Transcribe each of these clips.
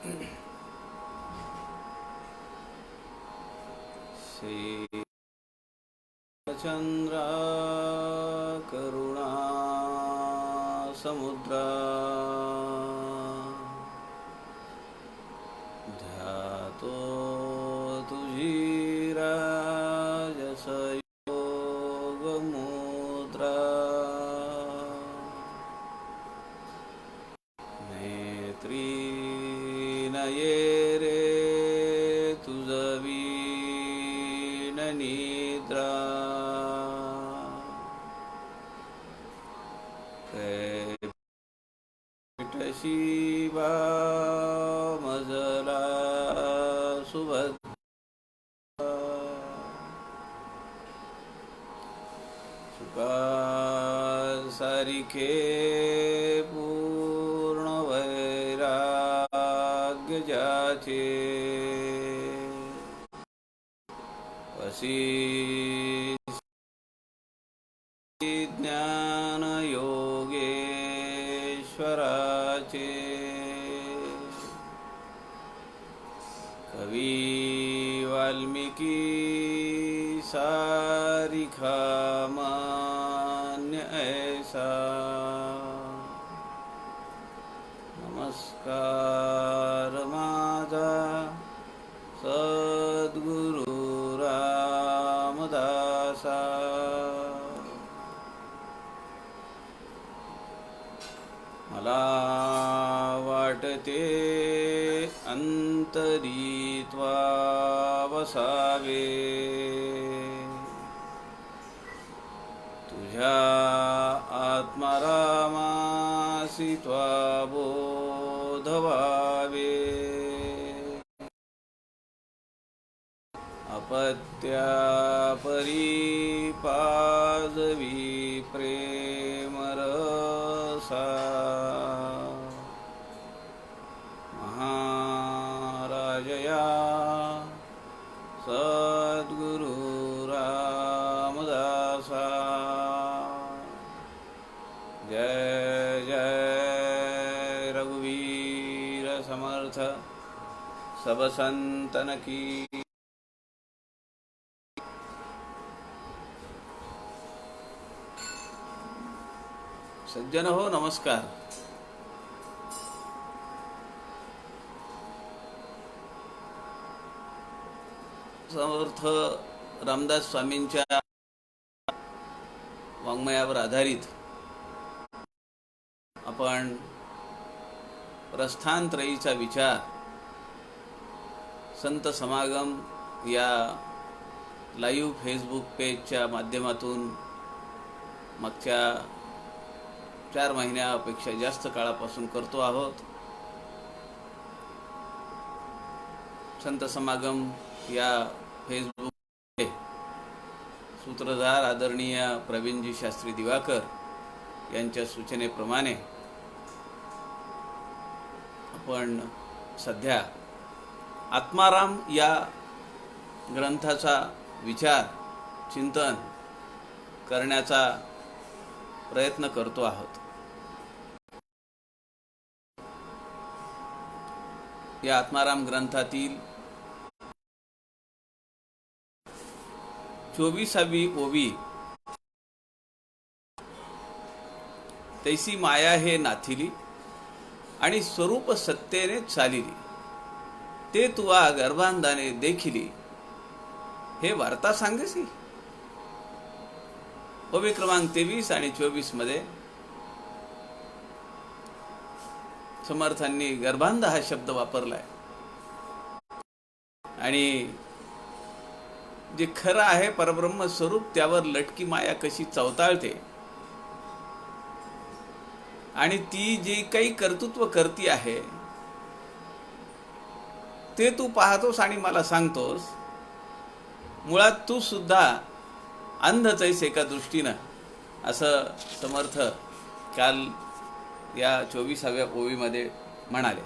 श्री चंद्र करुणा समुद्रा ध्यातो तुझी राजस योग मुद्रा नेत्री नये रे तुझवीन निद्रा शिवा मजला सुभद्रा सुका सारिखे पूर्ण वैराग्य जाचे वसी ज्ञान योगेश्वराचे कवी वाल्मिकी सारिखा मान्य ऐसा नमस्कार माझा सद्गुरु रामदासा मला वाटते अंतरीत्वा वसावे तुझ्या आत्मारामासी त्वा बोधवावे अपत्या परिपाजवी प्रेमरसा महाराजया सद्गुरु रामदासा जय जय रघुवीर समर्थ सब संतन की। सज्जन हो नमस्कार। समर्थ रामदास स्वामींच्या वाङ्मयावर आधारित आपण प्रस्थानत्रयीचा विचार संत समागम या लाईव्ह फेसबुक पेजच्या माध्यमातून मागच्या 4 महिन्यापेक्षा जास्त काळापासून करतो आहोत। संत समागम या फेसबुक सूत्रधार आदरणीय प्रवीणजी शास्त्री दिवाकर यांच्या सूचनेप्रमाणे आपण सध्या आत्माराम या ग्रंथाचा विचार चिंतन करण्याचा प्रयत्न करतो आहोत। या आत्माराम ग्रंथातील 24वी ओवी तैसी माया हे नाथिली आणि स्वरूप सत्तेने चालिली ते तुवा गर्भांधाने देखिली हे वार्ता सांगेसी। ओवी क्रमांक 23 आणि 24 मध्ये समर्थांनी गर्भांध हा शब्द वापरलाय आणि जे खरं आहे परब्रह्म स्वरूप त्यावर लटकी माया कशी चवताळते आणि ती जी काही कर्तृत्व करती आहे ते तू पाहतोस आणि मला सांगतोस। मुळात तू सुद्धा अंधच आहेस एका दृष्टीनं असं समर्थ काल या 24व्या ओवीमध्ये म्हणाले।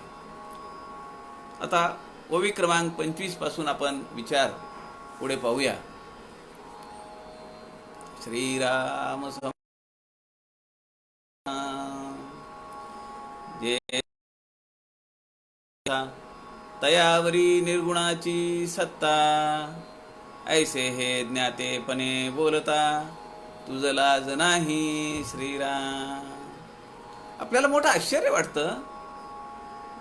आता ओवी क्रमांक 25 पासून आपण विचार पुढे पाहूया। श्रीराम जे तयावरी निर्गुणाची सत्ता, ऐसे हे ज्ञातेपणे बोलता, तुझ लाज नाही श्रीराम. आपल्याला मोठं आश्चर्य वाटतं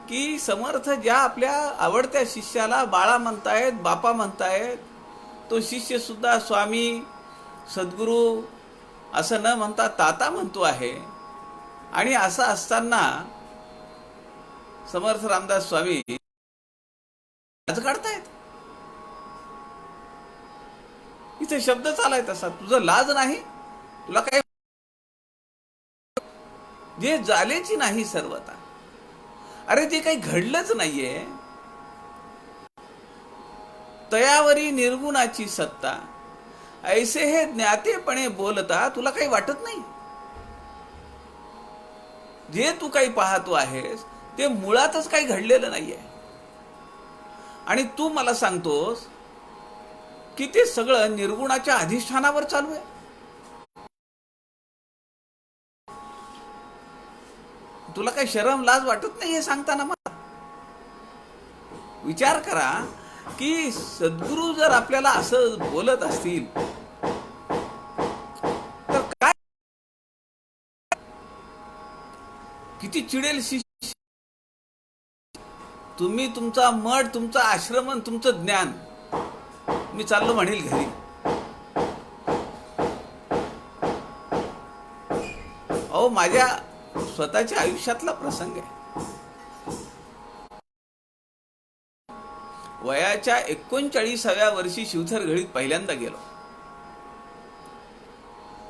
की समर्थ ज्या आपल्या आवडत्या शिष्याला बाळा म्हणतायत, बापा म्हणतायत, तो शिष्य सुद्धा स्वामी, सद्गुरू असं न म्हणता ताता म्हणतो आहे. आणि असं असताना समर्थ रामदास स्वामी लाज काढतायत. इथे शब्द चालाय तसा, तुझं लाज नाही, तुला काय, जे झालेची नाही सर्वता. अरे ते काही घडलंच नाहीये. तयावरी निर्गुणाची सत्ता, ऐसे हे ज्ञातेपणे बोलता, तुला काही वाटत नाही. जे तू काही पाहतो आहेस ते मुळातच काही घडलेलं नाहीये. आणि तू मला सांगतोस की ते सगळं निर्गुणाच्या अधिष्ठानावर चालू आहे. तुला काही शरम लाज वाटत नाही हे सांगताना? मला विचार करा की सद्गुरू जर आपल्याला असं बोलत असतील तर काय, किती चिडेल शिष्य. तुम्ही तुमचा मठ, तुमचा आश्रम, तुमचं ज्ञान, मी चाललो म्हणेल घरी. अहो, माझ्या स्वतःच्या आयुष्यातला प्रसंग आहे. वयाच्या 39व्या वर्षी शिवथर घळीत पहिल्यांदा गेलो.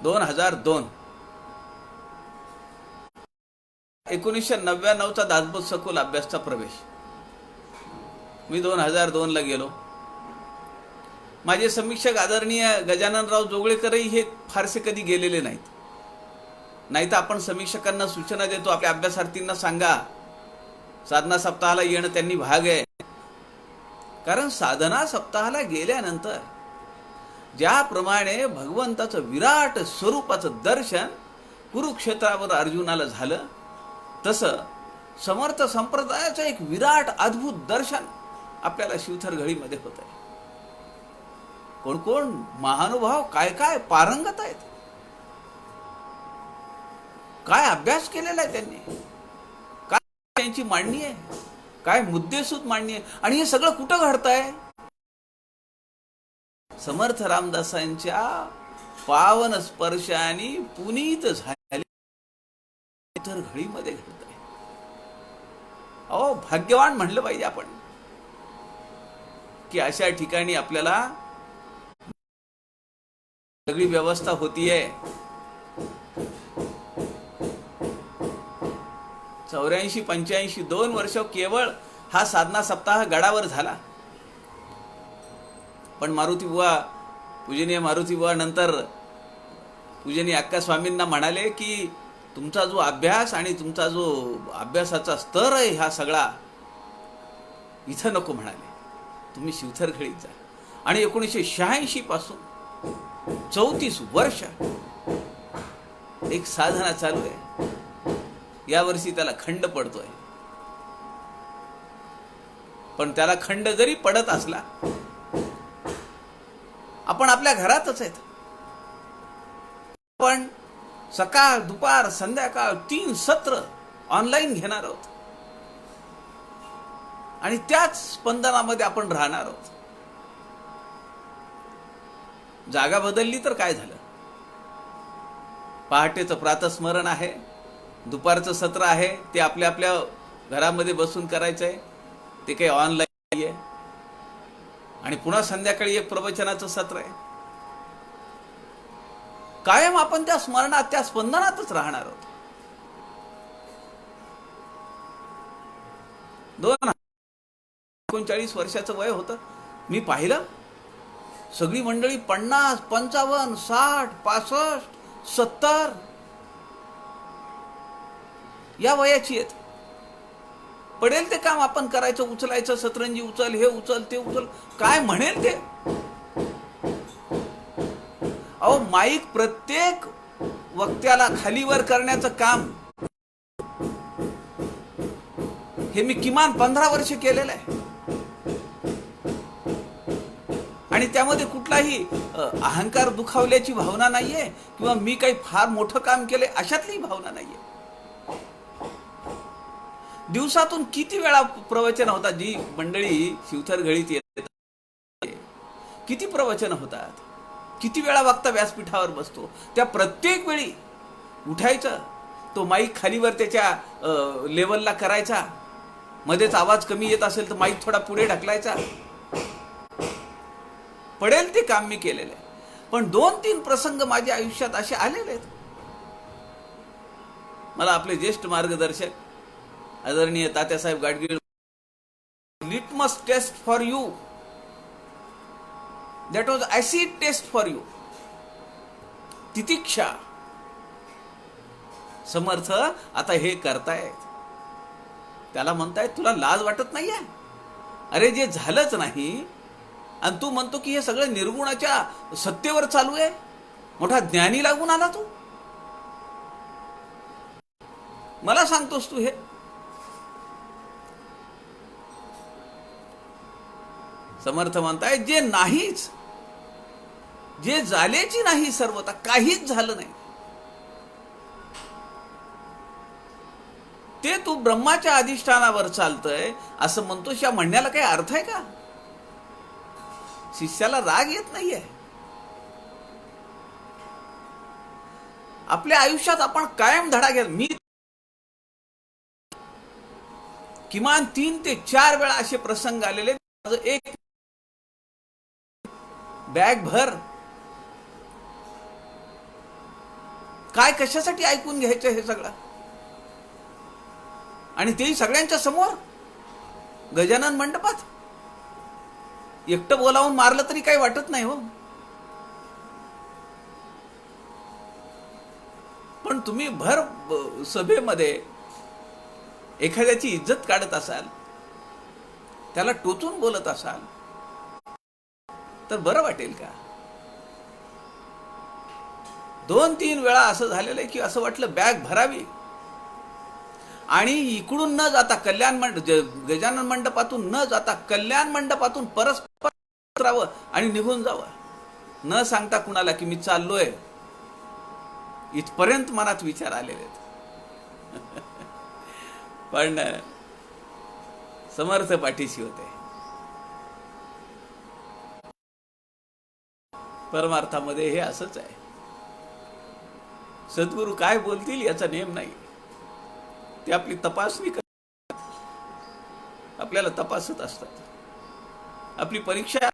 2002. 1999चा दासबोध सखोल अभ्यासचा प्रवेश. मी 2002ला गेलो. माझे समीक्षक आदरणीय गजाननराव जोगळेकरही हे फारसे कधी गेलेले नाहीत. नाही तर आपण समीक्षकांना सूचना देतो, आपल्या अभ्यासार्थींना सांगा साधना सप्ताहाला येणं त्यांनी भाग आहे. कारण साधना सप्ताहाला गेल्यानंतर ज्याप्रमाणे भगवंताचं विराट स्वरूपाचं दर्शन कुरुक्षेत्रावर अर्जुनाला झालं, तसं समर्थ संप्रदायाचं एक विराट अद्भुत दर्शन आपल्याला शिवथर घळीमध्ये होत आहे. कोण कोण महानुभाव काय काय पारंगत आहेत, काय अभ्यास केलेला आहे त्यांनी, काय त्यांची मांडणी आहे, काय मुद्देसूद मांडणी आहे. आणि हे सगळं कुठं घडतंय? समर्थ रामदासांच्या पावन स्पर्शाने पुनीत झाले तर घळीमध्ये घडत आहे. अहो, भाग्यवान म्हणलं पाहिजे आपण की अशा ठिकाणी आपल्याला सगळी व्यवस्था होतीये. 84-85 2 वर्ष केवळ हा साधना सप्ताह गडावर झाला. पण मारुती बुवा, पूजनीय मारुती बुवा नंतर पूजनीय अक्का स्वामींना म्हणाले की तुमचा जो अभ्यास आणि तुमचा जो अभ्यासाचा स्तर आहे हा सगळा इथं नको, म्हणाले तुम्ही शिवथर घळीत जा. आणि 1986 पासून 34 वर्ष एक साधना चालू आहे. यावर्षी त्याला खंड पडतोय. पण त्याला खंड जरी पडत असला, आपण आपल्या घरातच आहेत. पण सकाळ, दुपार, संध्याकाळ 3 सत्र ऑनलाईन घेणार आहोत आणि त्याच स्पंदनामध्ये आपण राहणार आहोत. जागा बदलली तर काय झालं? पहाटेचं प्रातस्मरण आहे, दुपारचं सत्र आहे, ते आपल्या आपल्या घरामध्ये बसून करायचं आहे, ते काही ऑनलाईन आहे. आणि पुन्हा संध्याकाळी एक प्रवचनाचं सत्र आहे. कायम आपण त्या स्मरणात, त्या स्पंदनातच राहणार आहोत. 39 वर्षाचं वय होतं. मी पाहिलं सगळी मंडळी 50, 55, 60, 65, 70 या वयाची आहेत. पडेल ते काम आपण करायचं, उचलायचं, सतरंजी उचल, हे उचल, ते उचल, काय म्हणेल ते. अहो, माईक प्रत्येक वक्त्याला खालीवर करण्याचं काम हे मी किमान 15 वर्ष केलेलं आहे. आणि त्यामध्ये कुठलाही अहंकार दुखावल्याची भावना नाहीये किंवा मी काही फार मोठं काम केलंय अशातली भावना नाहीये. दिवसातून किती वेळा प्रवचन होतात, जी मंडळी शिवथर घळीत येतात किती प्रवचन होतात, किती वेळा वक्ता व्यासपीठावर बसतो. त्या प्रत्येक वेळी उठायचं, तो माईक खालीवर त्याच्या लेवलला करायचा, मध्येच आवाज कमी येत असेल तर माईक थोडा पुढे ढकलायचा. पडेल ते काम मी केलेलं आहे. पण 2-3 प्रसंग माझ्या आयुष्यात असे आलेले आहेत. मला आपले ज्येष्ठ मार्गदर्शक आदरणीय Tatyasaheb Gadgil, litmus test for you, that was acid test for you. तितिक्षा. समर्थ आता हे करतायत, त्याला म्हणतायत तुला लाज वाटत नाहीये? अरे जे झालंच नाही आणि तू म्हणतो की हे सगळं निर्गुणाच्या सत्तेवर चालू आहे. मोठा ज्ञानी लागून आला तू, मला सांगतोस तू हे? समर्थ म्हणताय जे नाहीच, जे झालेची नाही सर्वता, काहीच झालं नाही, ते तू ब्रह्माच्या अधिष्ठानावर चालतंय असं म्हणतोस. या म्हणण्याला काही अर्थ आहे का? शिष्याला राग येत नाहीये. आपल्या आयुष्यात आपण कायम धडा घ्या. मी किमान 3 ते 4 वेळा असे प्रसंग आलेले. एक बॅग भर, काय कशासाठी ऐकून घ्यायचं हे सगळं, आणि तेही सगळ्यांच्या समोर गजानन मंडपात. एकटं बोलावून मारलं तरी काही वाटत नाही हो, पण तुम्ही भर सभेमध्ये एखाद्याची इज्जत काढत असाल, त्याला टोचून बोलत असाल तर बरं वाटेल का? 2-3 वेळा असं झालेलं आहे की असं वाटलं बॅग भरावी आणि इकडून न जाता गजानन मंडपातून न जाता कल्याण मंडपातून परस्पर उतरावं आणि निघून जावं, न सांगता कुणाला की मी चाललोय. इथपर्यंत मनात विचार आलेले आहेत. पण समर्थ पाठीशी होते. परमार्थामध्ये हे असंच आहे. सद्गुरू काय बोलतील याचा नेम नाही. ते आपली तपासणी करतात, आपल्याला तपासत असतात, आपली परीक्षा.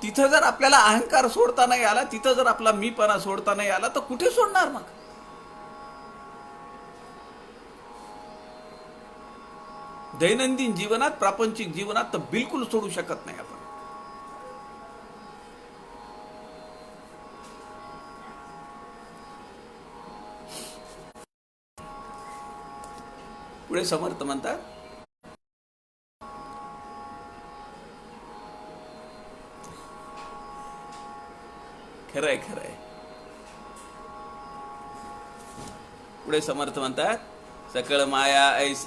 तिथं जर आपल्याला अहंकार सोडता नाही आला, तिथं जर आपला मीपणा सोडता नाही आला, तर कुठे सोडणार मग? दैनंदिन जीवनात, प्रापंचिक जीवनात तर बिलकुल सोडू शकत नाही आपण. पुढे समर्थ म्हणतात, खरंय खरंय. पुढे समर्थ म्हणतात, सकळ माया ऐस.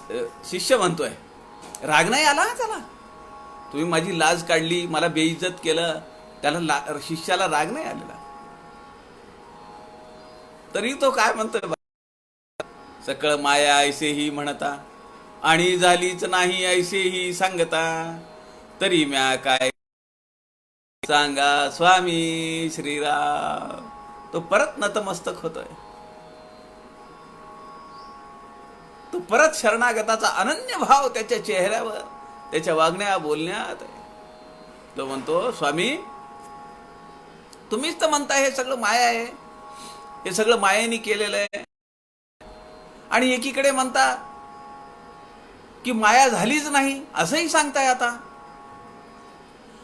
शिष्य म्हणतोय, राग नाही आला त्याला, तुम्ही माझी लाज काढली, मला बेइज्जत केलं, त्याला शिष्याला राग नाही आलेला. तरी तो काय म्हणतोय, सकळ माया ऐसेही म्हणता आणि झालीच नाही ऐसेही सांगता, तरी म्या काय सांगा स्वामी श्रीराम. तो परत नतमस्तक होतोय, तो परत शरणागताचा अनन्य भाव त्याच्या चेहऱ्यावर, त्याच्या वागण्या बोलण्यात. तो म्हणतो, स्वामी तुम्हीच तर म्हणताय हे सगळं माया आहे, हे सगळं मायेने केलेलं आहे, आणि एकीकडे म्हणता की माया झालीच नाही असंही सांगताय.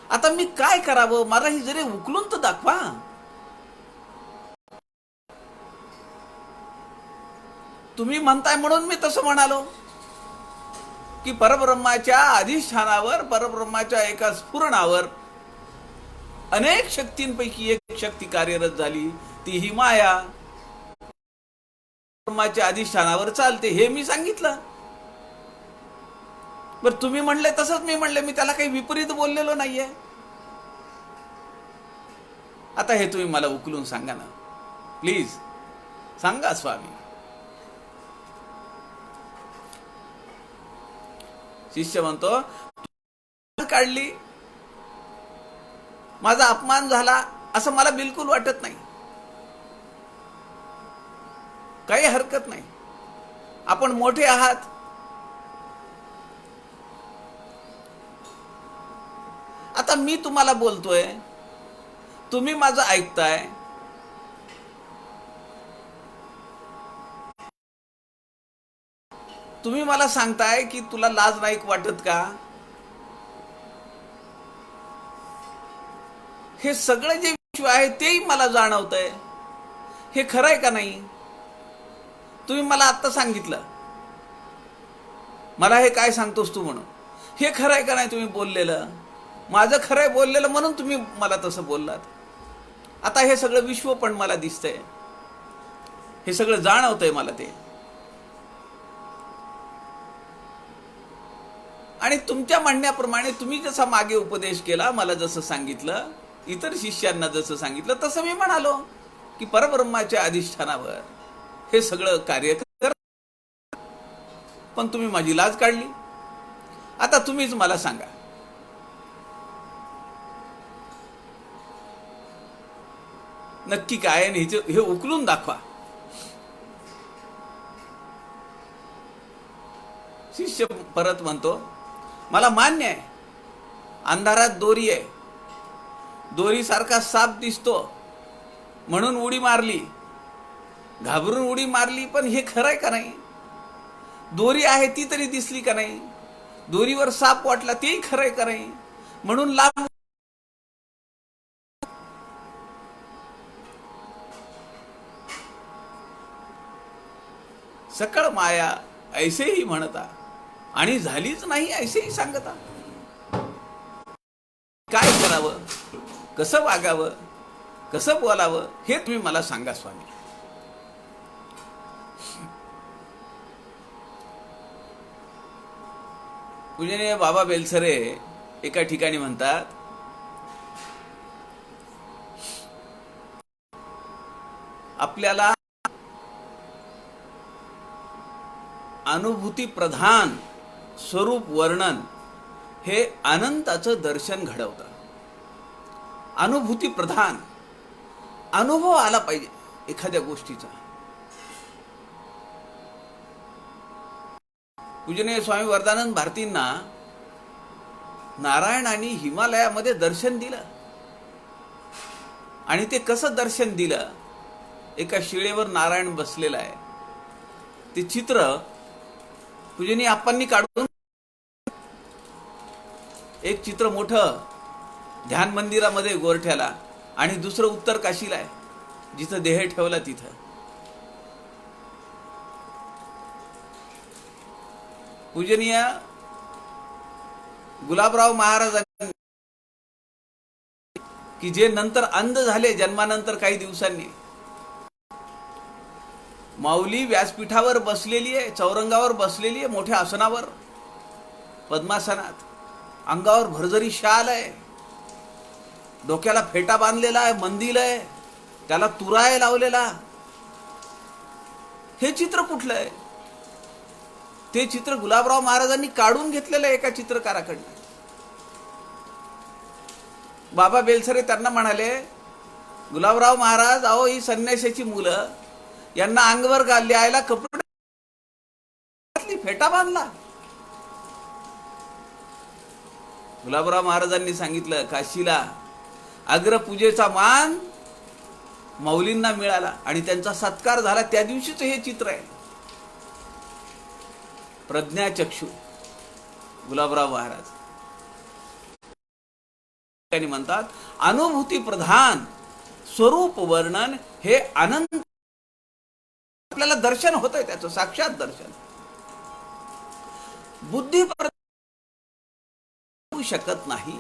आता मी काय करावं? मला ही जरी उकलून तर दाखवा. तुम्ही म्हणताय म्हणून मी तसं म्हणालो की परब्रह्माच्या अधिष्ठानावर, परब्रह्माच्या एका स्फुरणावर अनेक शक्तींपैकी एक शक्ती कार्यरत झाली, ती ही माया. ब्रह्माच्या अधिष्ठानावर चालते हे मी सांगितलं. बरं तुम्ही म्हणले तसंच मी म्हणले, मी त्याला काही विपरीत बोललेलो नाहीये. आता हे तुम्ही मला उकलून सांगा ना प्लीज, सांगा स्वामी. शिष्य म्हणतो काढली, माझा अपमान झाला असं मला बिलकुल वाटत नाही, काही हरकत नाही, आपण मोठे आहात. आता मी तुम्हाला बोलतोय, तुम्ही माझं ऐकताय, तुम्ही मला सांगताय की तुला लाज नाही वाटत का? हे सगळं जे विश्व आहे तेही मला जाणवतंय. हे खरं आहे का नाही? तुम्ही मला आत्ता सांगितलं, मला हे काय सांगतोस तू म्हणून. हे खरं आहे का नाही तुम्ही बोललेलं? माझं खरं आहे बोललेलं म्हणून तुम्ही मला तसं बोललात. आता हे सगळं विश्व पण मला दिसतंय, हे सगळं जाणवतंय मला ते. आणि तुमच्या म्हणण्याप्रमाणे तुम्ही जसा मागे उपदेश केला, मला जसं सांगितलं, इतर शिष्यांना जसं सांगितलं, तसं मी म्हणालो की परब्रह्माच्या अधिष्ठानावर हे सगळं कार्य कर. पण तुम्ही माझी लाज काढली. आता तुम्हीच मला सांगा, नक्की काय आणि हे उकलून दाखवा. शिष्य परत म्हणतो, मला मान्य आहे, अंधारात दोरी आहे, दोरी सारखा साप दिसतो म्हणून उडी मारली, घाबरून उडी मारली. पण हे खरं आहे का नाही? दोरी आहे ती तरी दिसली का नाही? दोरीवर साप वाटला तेही खरं आहे का नाही? म्हणून लांब. सकळ माया ऐसेही म्हणता आणि झालीच नाही ऐसेही सांगता. काय करावं, कसं वागावं, कसं बोलावं, हे तुम्ही मला सांगा स्वामी. पूजनीय बाबा बेलसरे एका ठिकाणी म्हणतात, आपल्याला अनुभूती प्रधान स्वरूप वर्णन हे अनंताचं दर्शन घडवतं. अनुभूती प्रधान, अनुभव आला पाहिजे एखाद्या गोष्टीचा. पूजनीय स्वामी वरदानंद भारतींना नारायणाने हिमालयामध्ये दर्शन दिलं. आणि ते कसं दर्शन दिलं? एका शिळेवर नारायण बसलेला आहे, ते चित्र पूजनीय आप्पांनी काढून, एक चित्र मोठं ध्यान मंदिरामध्ये गोरठ्याला आणि दुसरं उत्तर काशीला आहे, जिथं देह ठेवला तिथं. पूजनीय गुलाबराव महाराजांनी, की जे नंतर अंध झाले जन्मानंतर काही दिवसांनी, माऊली व्यासपीठावर बसलेली आहे, चौरंगावर बसलेली आहे, मोठ्या आसनावर, पद्मासनात, अंगावर भरजरी शाल आहे, डोक्याला फेटा बांधलेला आहे, मंदिल आहे, त्याला तुराय लावलेला. हे चित्र कुठलं आहे? ते चित्र गुलाबराव महाराजांनी काढून घेतलेलं आहे एका चित्रकाराकडनं. बाबा बेलसरे त्यांना म्हणाले, गुलाबराव महाराज, अहो ही संन्याशाची मुलं, यांना अंगवर लिहायला कपडे, फेटा बांधला. गुलाबराव महाराजांनी सांगितलं, काशीला अग्रपूजेचा मान माऊलींना मिळाला आणि त्यांचा सत्कार झाला, त्या दिवशीच हे चित्र आहे. प्रज्ञाचक्षु गुलाबराव महाराज म्हणतात, अनुभूती प्रधान स्वरूप वर्णन हे अनंत आपल्याला दर्शन होतंय, त्याचं साक्षात दर्शन. बुद्धी होऊ शकत नाही.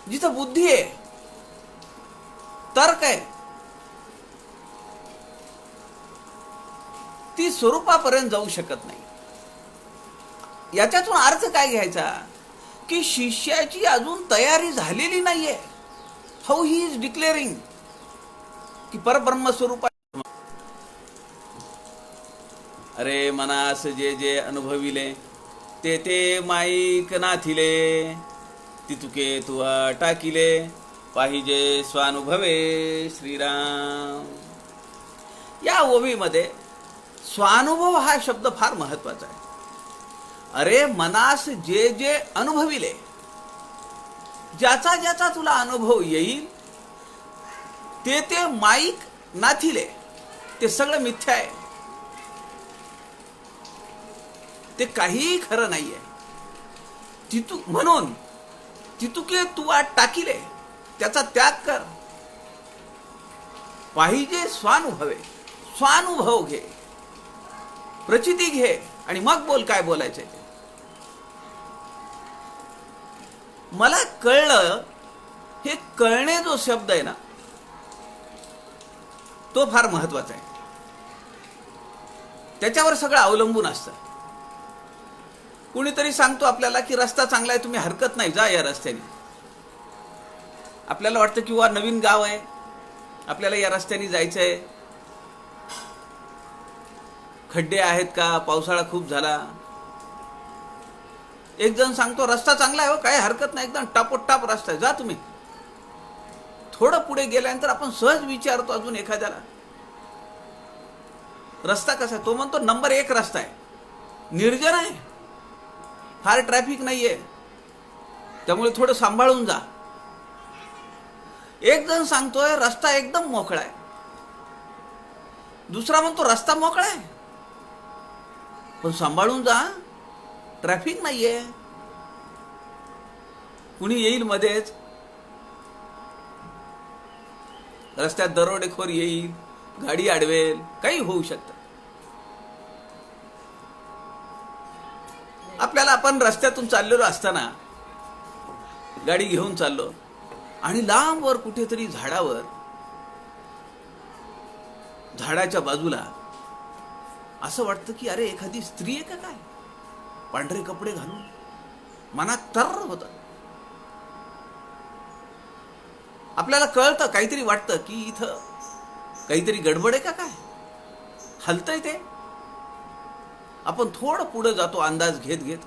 जिथं बुद्धी आहे, तर्क आहे, ती स्वरूपापर्यंत जाऊ शकत नाही। याच्यातून अर्थ काय घ्यायचा की शिष्याची अजून तयारी झालेली नाहीये। हाऊ ही इज डिक्लेअरिंग की परब्रह्म स्वरूप। अरे मनास जे जे अनुभविले ते ते माईक नाथिले, तितुके तुवा टाकिले पाहिजे स्वानुभवे श्रीराम। या ओवीमध्ये स्वानुभव हा शब्द फार महत्वाचा आहे। अरे मनास जे जे अनुभविले, ज्याचा ज्याचा तुला अनुभव येईल ते ते माईक नाथिले, ते सगळं मिथ्या आहे, ते काहीही खरं नाहीये। म्हणून तितुके तुवा टाकिले, त्याचा त्याग कर, पाहिजे स्वानुभवे, स्वानुभव घे, प्रचिती घे आणि मग बोल काय बोलायचंय ते। मला कळलं, हे कळणे जो शब्द आहे ना तो फार महत्वाचा आहे। त्याच्यावर सगळं अवलंबून असतं। कुणीतरी सांगतो आपल्याला की रस्ता चांगला आहे, तुम्ही हरकत नाही जा या रस्त्याने। आपल्याला वाटतं की वा नवीन गाव आहे, आपल्याला या रस्त्याने जायचंय, खड्डे आहेत का, पावसाळा खूप झाला। एक जण सांगतो रस्ता चांगला आहे हो, काही हरकत नाही, एकदम टापोटाप रस्ता आहे, जा तुम्ही। थोडं पुढे गेल्यानंतर आपण सहज विचारतो अजून एखाद्याला रस्ता कसा आहे, तो म्हणतो नंबर 1 रस्ता आहे, निर्जन आहे, फार ट्रॅफिक नाहीये, त्यामुळे थोडं सांभाळून जा। एक जण सांगतोय रस्ता एकदम मोकळा आहे, दुसरा म्हणतो रस्ता मोकळा आहे पण सांभाळून जा, ट्रॅफिक नाहीये, कुणी येईल मध्येच, रस्त्यात दरोडेखोर येईल, गाडी अडवेल, काही होऊ शकतं। आपल्याला आपण रस्त्यातून चाललेलो असताना गाडी घेऊन चाललो आणि लांबवर कुठेतरी झाडावर, झाडाच्या बाजूला असं वाटतं की अरे एखादी स्त्री आहे का काय, पांढरे कपडे घालून, मनात तर होतं। आपल्याला कळतं, काहीतरी वाटतं की इथं काहीतरी गडबड आहे का काय, हलतंय ते। आपण थोडं पुढे जातो अंदाज घेत घेत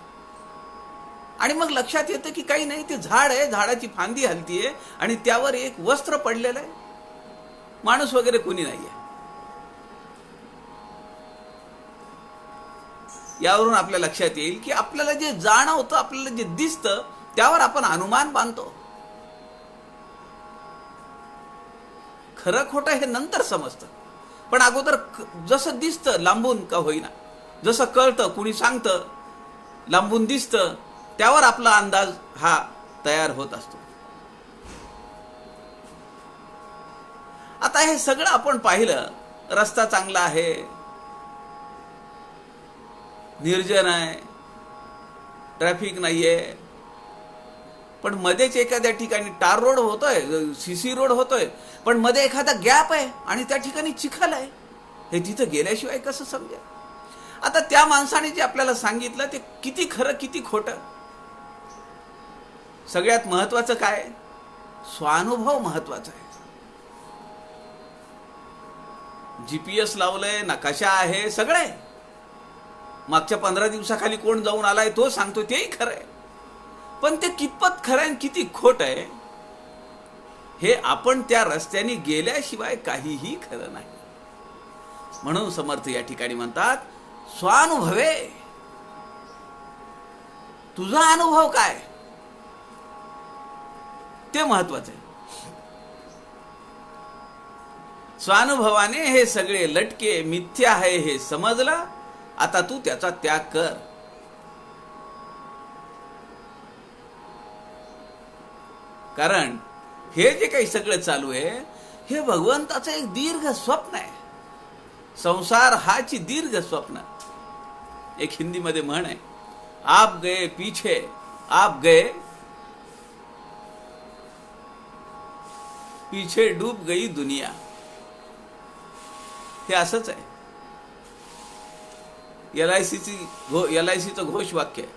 आणि मग लक्षात येतं की काही नाही, ते झाड आहे, झाडाची फांदी हलतीये आणि त्यावर एक वस्त्र पडलेलं आहे, माणूस वगैरे कोणी नाहीये। यावरून आपल्या लक्षात येईल की आपल्याला जे जाणवतं, आपल्याला जे दिसतं त्यावर आपण अनुमान बांधतो। खरं खोटं हे नंतर समजतं, पण अगोदर जसं दिसतं लांबून का होईना, जसं कळतं, कुणी सांगतं, लांबून दिसतं, त्यावर आपला अंदाज हा तयार होत असतो। आता हे सगळं आपण पाहिलं, रस्ता चांगला आहे, निर्जन आहे, ट्रॅफिक नाहीये, पण मध्येच एखाद्या ठिकाणी टार रोड होतोय, सीसी रोड होतोय, पण मध्ये एखादा गॅप आहे आणि त्या ठिकाणी चिखल आहे, हे तिथं गेल्याशिवाय कसं समजेल? आता त्या माणसाने जे आपल्याला सांगितलं ते किती खरं किती खोटं? सगळ्यात महत्वाचं काय? स्वानुभव महत्वाचा आहे। जीपीएस लावलंय, नकाशा आहे, सगळं आहे, मागच्या 15 दिवसाखाली कोण जाऊन आलाय तो सांगतो, तेही खरं आहे, पण ते कितपत खरं आहे किती खोट आहे हे आपण त्या रस्त्याने गेल्याशिवाय काहीही खरं नाही। म्हणून समर्थ या ठिकाणी म्हणतात स्वानुभवे, तुझा अनुभव काय ते महत्वाचं आहे। स्वानुभवाने हे सगळे लटके मिथ्या आहे हे समजलं, आता तू त्याचा त्याग कर। कारण हे जे काही सगळं चालू आहे हे भगवंताचं एक दीर्घ स्वप्न आहे। संसार हाची दीर्घ स्वप्न। एक हिंदी मध्ये म्हण आहे, आप गए पीछे, आप गए पीछे डूब गई दुनिया। हे असंच आहे। LICचं घोष वाक्य आहे,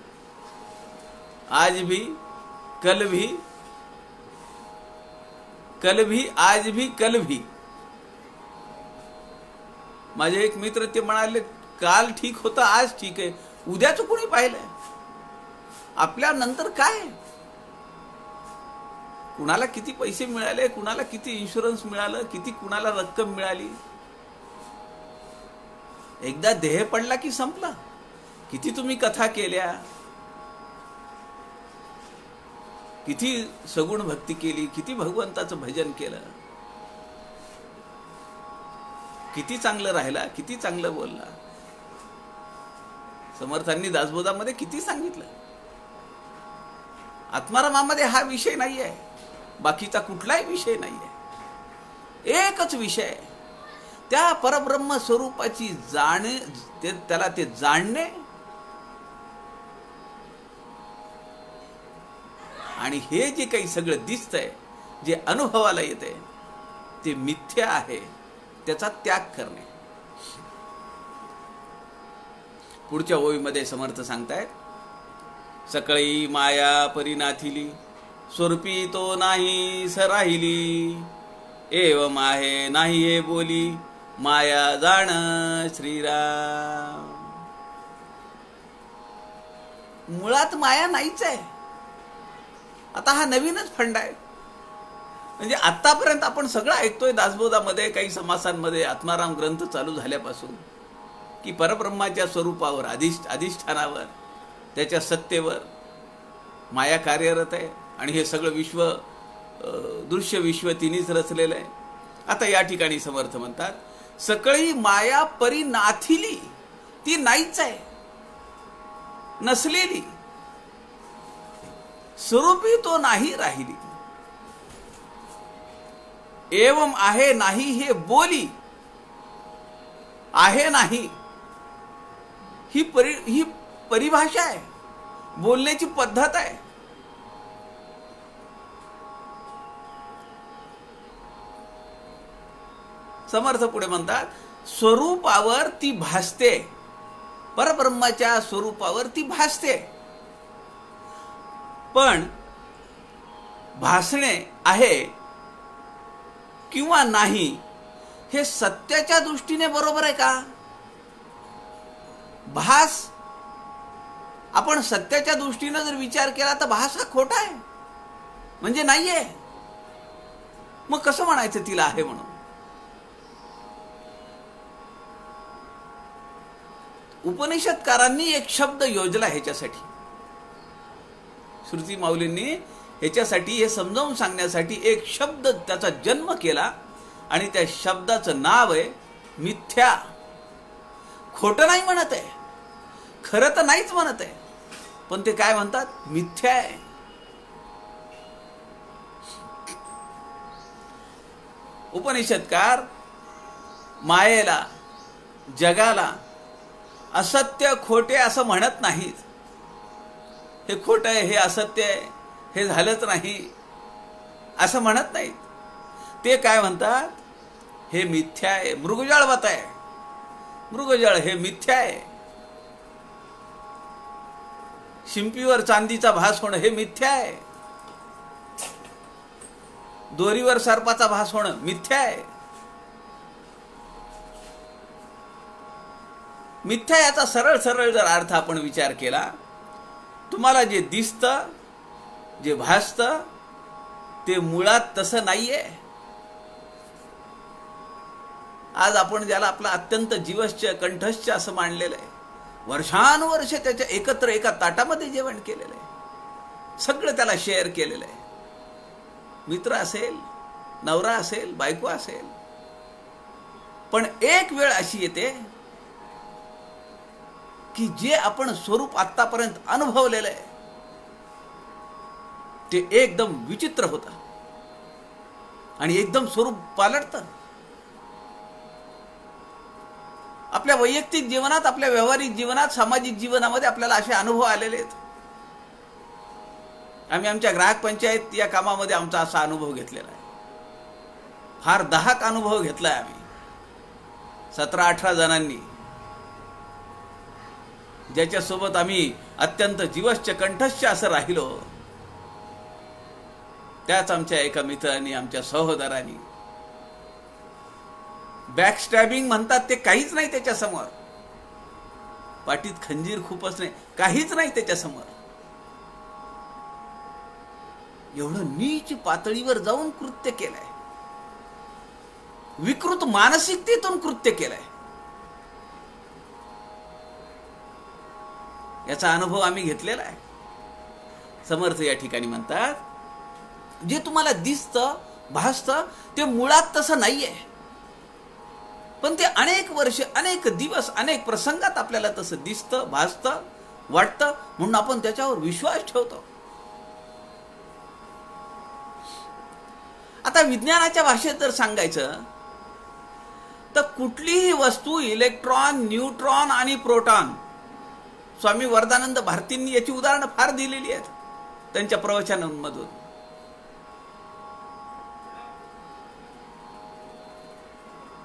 आज भी कल भी, कल भी आज भी कल भी. माझे एक मित्र ते म्हणाले, काल ठीक होतं, आज ठीक आहे, उद्याचं कोणी पाहिलंय? आपल्या नंतर काय? कुणाला किती पैसे मिळाले, कुणाला किती इन्शुरन्स मिळालं, किती कुणाला रक्कम मिळाली, एकदा देह पडला की संपला. किती तुम्ही कथा केल्या, किती सगुण भक्ती केली, किती भगवंताचं भजन केलं, किती चांगलं राहिला, किती चांगलं बोलला. समर्थांनी दासबोधामध्ये किती सांगितलं. आत्मारामामध्ये हा विषय नाही आहे, बाकीचा कुठलाही विषय नाही आहे. एकच विषय आहे, त्या परब्रह्म स्वरूपाची त्याला ते जाणणे आणि हे जे काही सगळं दिसतंय, जे अनुभवाला येते, ते मिथ्या आहे, त्याचा त्याग करणे. पुढच्या ओळीमध्ये समर्थ सांगतायत, सकळी माया परिनाथिली, स्वरूपी तो नाही सराहिली, एवम आहे नाही हे बोली, माया जाण श्रीराम. मुळात माया नाहीच आहे. आता हा नवीनच फंड आहे. म्हणजे आतापर्यंत आपण सगळं ऐकतोय दासबोधामध्ये, काही समासांमध्ये, आत्माराम ग्रंथ चालू झाल्यापासून, की परब्रह्माच्या स्वरूपावर, अधिष्ठानावर, त्याच्या सत्तेवर माया कार्यरत आहे आणि हे सगळं विश्व, दृश्य विश्व तिन्हीच रचलेलं आहे. आता या ठिकाणी समर्थ म्हणतात, सकळी माया परिनाथिली, ती नाहीच आहे, नसलेली, स्वरूपी तो नाही राहिली. एवम आहे नाही हे बोली, आहे नाही ही परिभाषा आहे, बोलण्याची पद्धत आहे. समर्थ पुढे म्हणतात, स्वरूपावर ती भासते, परब्रह्माच्या स्वरूपावर ती भासते, पण भासणे आहे किंवा नाही हे सत्याच्या दृष्टीने बरोबर आहे का? भास आपण सत्याच्या दृष्टीने जर विचार केला तर भास हा खोटा आहे, म्हणजे नाहीये. मग कसं म्हणायचं तिला आहे म्हणून? उपनिषदकारांनी एक शब्द योजला ह्याच्यासाठी, श्रुती माऊलींनी ह्याच्यासाठी, हे समजावून सांगण्यासाठी एक शब्द त्याचा जन्म केला आणि त्या शब्दाचं नाव आहे मिथ्या. खोटं नाही म्हणत आहे, खरं तर नाहीच म्हणत आहे, पण ते काय म्हणतात? मिथ्या आहे. उपनिषदकार मायेला, जगाला असत्य, खोटे असं म्हणत नाहीत. हे खोटं आहे, हे असत्य आहे, हे झालंच नाही असं म्हणत नाहीत. ते काय म्हणतात? हे मिथ्या आहे. मृगजळवत आहे, मृगजळ हे मिथ्या आहे. शिंपीवर चांदीचा भास होणं हे मिथ्या आहे. दोरीवर सर्पाचा भास होणं मिथ्या आहे. मिथ्या याचा सरळ सरळ जर अर्थ आपण विचार केला, तुम्हाला जे दिसतं, जे भासतं, ते मुळात तसं नाहीये. आज आपण ज्याला आपला अत्यंत जीवश्च कंठश्च असं मानलेलं आहे, वर्षानुवर्ष त्याच्या एकत्र एका ताटामध्ये जेवण केलेलं आहे, सगळं त्याला शेअर केलेलं आहे. मित्र असेल, नवरा असेल, बायको असेल, पण एक वेळ अशी येते की जे आपण स्वरूप आतापर्यंत अनुभवलेलं आहे ते एकदम विचित्र होतं आणि एकदम स्वरूप पालटतं. आपल्या वैयक्तिक जीवनात, आपल्या व्यावहारिक जीवनात, सामाजिक जीवनामध्ये आपल्याला असे अनुभव आलेले आहेत. आम्ही आमच्या ग्राहक पंचायत या कामामध्ये आमचा असा अनुभव घेतलेला आहे. फार दाहक अनुभव घेतलाय आम्ही 17-18 जणांनी. ज्याच्यासोबत आम्ही अत्यंत जीवश्च कंठश्च असं राहिलो, त्याच आमच्या एका मित्राने, आमच्या सहोदरांनी, बॅकस्टॅबिंग म्हणतात ते काहीच नाही त्याच्यासमोर, पाठीत खंजीर खूपच नाही, काहीच नाही त्याच्यासमोर, एवढं नीच पातळीवर जाऊन कृत्य केलंय, विकृत मानसिकतेतून कृत्य केलंय. याचा अनुभव आम्ही घेतलेला आहे. समर्थ या ठिकाणी म्हणतात, जे तुम्हाला दिसतं, भासतं, ते मुळात तसं नाहीये, पण ते अनेक वर्ष, अनेक दिवस, अनेक प्रसंगात आपल्याला तसं दिसतं, भासतं, वाटतं, म्हणून आपण त्याच्यावर विश्वास ठेवतो. आता विज्ञानाच्या भाषेत जर सांगायचं तर कुठलीही वस्तू इलेक्ट्रॉन, न्यूट्रॉन आणि प्रोटॉन, स्वामी वरदानंद भारतींनी याची उदाहरणं फार दिलेली आहेत त्यांच्या प्रवचनांमधून.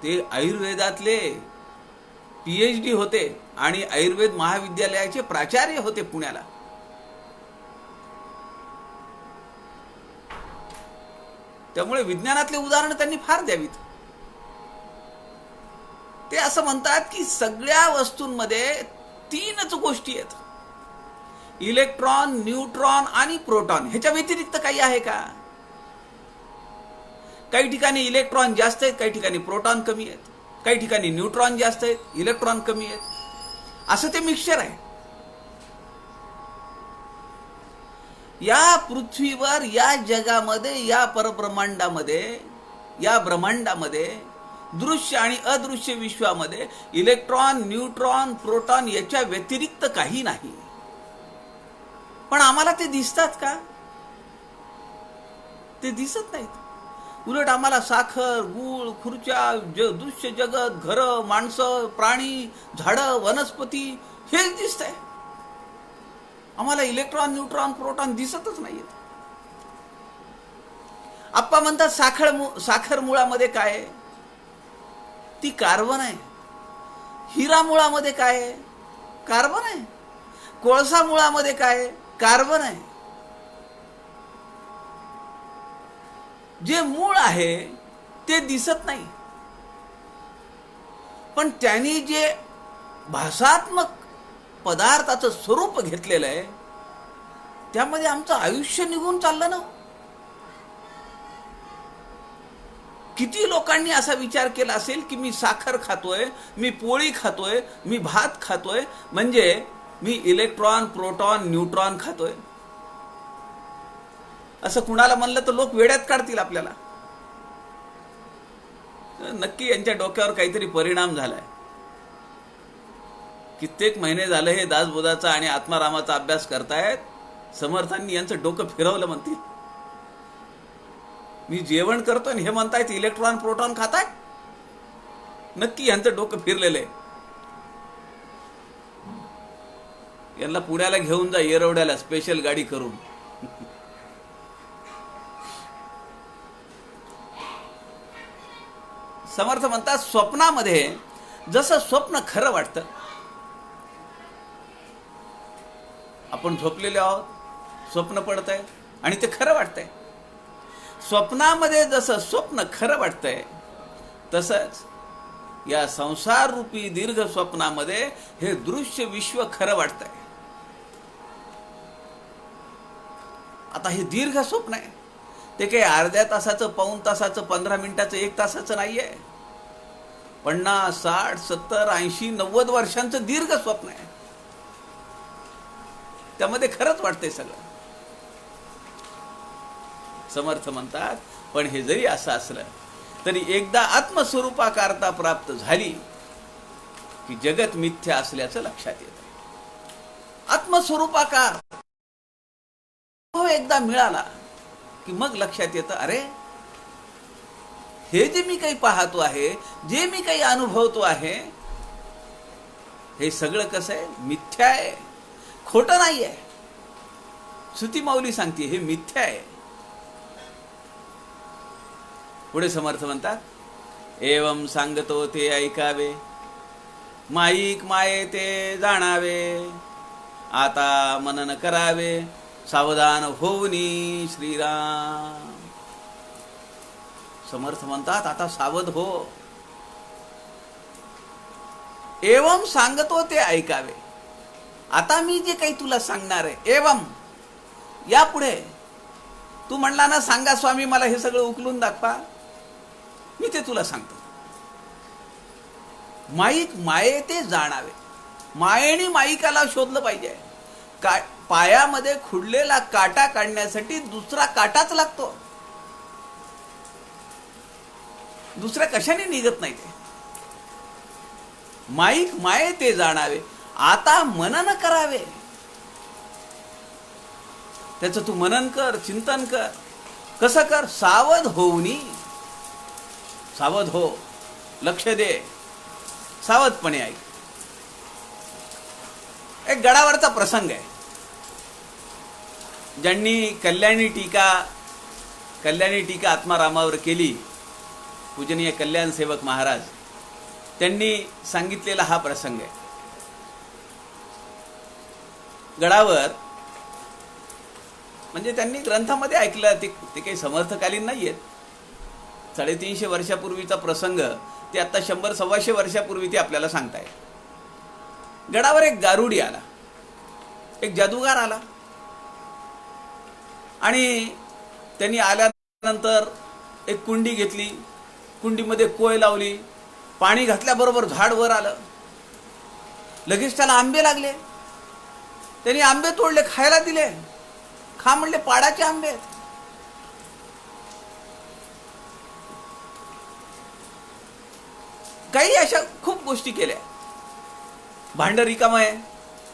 ते आयुर्वेदातले PhD होते आणि आयुर्वेद महाविद्यालयाचे प्राचार्य होते पुण्याला. त्यामुळे विज्ञानातले उदाहरण त्यांनी फार द्यावीत. ते असं म्हणतात की सगळ्या वस्तूंमध्ये तीनच गोष्टी आहेत, इलेक्ट्रॉन, न्यूट्रॉन आणि प्रोटॉन. ह्याच्या व्यतिरिक्त काही आहे का? काही ठिकाणी इलेक्ट्रॉन जास्त आहेत, काही ठिकाणी प्रोटॉन कमी आहेत, काही ठिकाणी न्यूट्रॉन जास्त आहेत, इलेक्ट्रॉन कमी आहेत, असं ते मिक्सचर आहे. या पृथ्वीवर, या जगामध्ये, या परब्रह्मांडामध्ये, या ब्रह्मांडामध्ये, दृश्य आणि अदृश्य विश्वामध्ये इलेक्ट्रॉन, न्यूट्रॉन, प्रोटॉन याच्या व्यतिरिक्त काही नाही. पण आम्हाला ते दिसतात का? ते दिसत नाहीत. उलट आम्हाला साखर, गूळ, खुर्च्या, दृश्य जगत, घरं, माणसं, प्राणी, झाडं, वनस्पती हेच दिसतंय. आम्हाला इलेक्ट्रॉन, न्यूट्रॉन, प्रोटॉन दिसतच नाहीत. आप्पा म्हणतात साखर मुळामध्ये काय आहे? ती कार्बन आहे. हिरा मुळामध्ये काय आहे? कार्बन आहे. कोळसा मुळामध्ये काय आहे? कार्बन आहे. जे मूळ आहे ते दिसत नाही, पण त्यांनी जे भासात्मक पदार्थाचं स्वरूप घेतलेलं आहे त्यामध्ये आमचं आयुष्य निघून चाललं ना. किती लोकांनी असा विचार केला असेल की मी साखर खातोय, मी पोळी खातोय, मी भात खातोय, म्हणजे मी इलेक्ट्रॉन, प्रोटॉन, न्यूट्रॉन खातोय. असं कुणाला म्हणलं तर लोक वेड्यात काढतील आपल्याला. नक्की यांच्या डोक्यावर काहीतरी परिणाम झालाय. कित्येक महिने झाले हे दासबोधाचा आणि आत्मारामाचा अभ्यास करतायत, समर्थांनी यांचं डोकं फिरवलं म्हणतील. मी जेवण करतोय आणि हे म्हणतायत इलेक्ट्रॉन, प्रोटॉन खाताय. नक्की यांचं डोकं फिरलेलं आहे. यांना पुण्याला घेऊन जा, येरवड्याला स्पेशल गाडी करून. समर्थ म्हणतात, स्वप्नामध्ये जसं स्वप्न खरं वाटतं, आपण झोपलेले आहोत, स्वप्न पडतंय आणि ते खरं वाटतंय. स्वप्नामध्ये जसं स्वप्न खरं वाटतंय तसंच या संसार रूपी दीर्घ स्वप्नामध्ये हे दृश्य विश्व खरं वाटतंय. आता हे दीर्घ स्वप्न आहे, ते काही अर्ध्या तासाचं, पाऊण तासाचं, 15 मिनिटाचं, 1 तासाचं नाहीये. 50, 60, 70, 80, 90 वर्षांचं दीर्घ स्वप्न आहे. त्यामध्ये खरंच वाटतंय सगळं. समर्थ म्हणतात, पण हे जरी असं असलं तरी एकदा आत्मस्वरूपाकारता प्राप्त झाली की जगत मिथ्या असल्याचं लक्षात येतं. आत्मस्वरूपाकार एकदा मिळाला की मग लक्षात येतं, अरे हे जे मी काही पाहतो आहे, जे मी काही अनुभवतो आहे, हे सगळं कसं आहे? मिथ्या आहे, खोटं नाही आहे. श्रुती माऊली सांगते हे मिथ्या आहे. पुढे समर्थ म्हणतात, एवं सांगतो ते ऐकावे, माईक माये ते जाणावे, आता मनन करावे, सावधान होऊनी श्रीराम. समर्थ म्हणतात आता सावध हो. एवम सांगतो ते ऐकावे. आता मी जे काही तुला सांगणार आहे, एवम यापुढे तू म्हणला ना सांगा स्वामी मला हे सगळं उकलून दाखवा, मी ते तुला सांगतो. माईक माये ते जाणावे. मायेने माईकाला शोधलं पाहिजे. पायामध्ये खुडलेला काटा काढण्यासाठी दुसरा काटाच लागतो, दुसऱ्या कशाने निघत नाही ते. माईक माये ते जाणावे, आता मनन करावे. त्याचं तू मनन कर, चिंतन कर. कसं कर? सावध होऊनी. सावध हो, लक्ष दे, सावधपणे ऐक. एक गडावरचा प्रसंग आहे. ज्यांनी कल्याणी टीका आत्मारामावर केली, पूजनीय कल्याण सेवक महाराज, त्यांनी सांगितलेला हा प्रसंग आहे. गडावर म्हणजे त्यांनी ग्रंथामध्ये ऐकलं, ते काही समर्थकालीन नाही आहेत. 350 वर्षापूर्वीचा प्रसंग, ते आता 100-125 वर्षापूर्वी ते आपल्याला सांगताय. गडावर एक गारुडी आला, एक जादूगार आला, आणि त्यांनी आल्यानंतर एक कुंडी घेतली, कुंडीमध्ये कोय लावली, पाणी घातल्याबरोबर झाड वर आलं. लगेच त्याला आंबे लागले. त्यांनी आंबे तोडले, खायला दिले. खा म्हणले, पाडाचे आंबे. काही अशा खूप गोष्टी केल्या. भांड रिकामं आहे,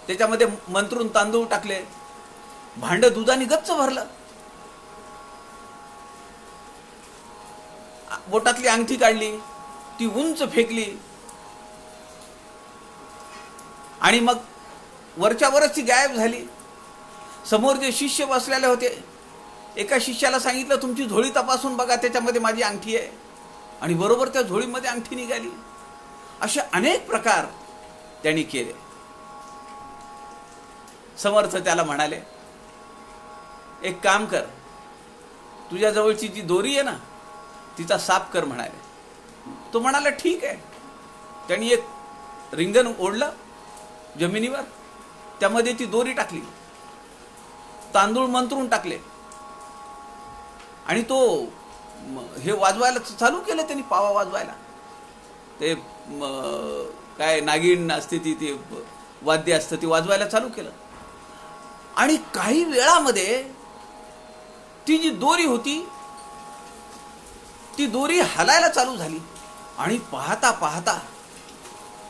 त्याच्यामध्ये मंत्रून तांदूळ टाकले, भांड दुधाने गच्च भरलं. बोटातली अंगठी काढली, ती उंच फेकली, आणि मग वरच्या वरच ती गायब झाली. समोर जे शिष्य बसलेले होते, एका शिष्याला सांगितलं तुमची झोळी तपासून बघा, त्याच्यामध्ये माझी अंगठी आहे. आणि बरोबर त्या झोळीमध्ये अंगठी निघाली. असे अनेक प्रकार त्यांनी केले. समर्थ त्याला म्हणाले, एक काम कर, तुझ्या जवळची जी दोरी आहे ना, तिचा साफ कर म्हणाले. तो म्हणाला ठीक आहे. त्यांनी एक रिंगण ओढलं जमिनीवर, त्यामध्ये ती दोरी टाकली, तांदूळ मंत्रून टाकले, आणि तो हे वाजवायला चालू केलं. त्यांनी पावा वाजवायला, ते काय नागिण असते ती वाद्य असतं, ती वाजवायला चालू केलं. आणि काही वेळामध्ये ती जी दोरी होती, ती दोरी हलायला चालू झाली. आणि पाहता पाहता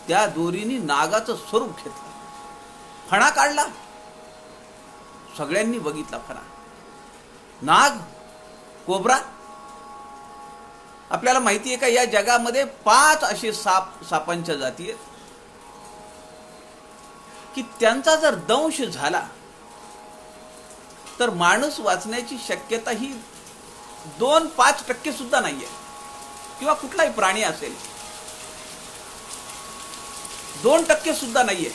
त्या दोरीने नागाचं स्वरूप घेतलं, फणा काढला. सगळ्यांनी बघितला फणा. नाग, कोब्रा. आपल्याला माहिती आहे का, या जगामध्ये 5 असे सापांच्या जाती आहेत की त्यांचा जर दंश झाला तर माणूस वाचण्याची शक्यता ही 2-5% सुद्धा नाहीये. किंवा कुठलाही प्राणी असेल, 2% सुद्धा नाहीये.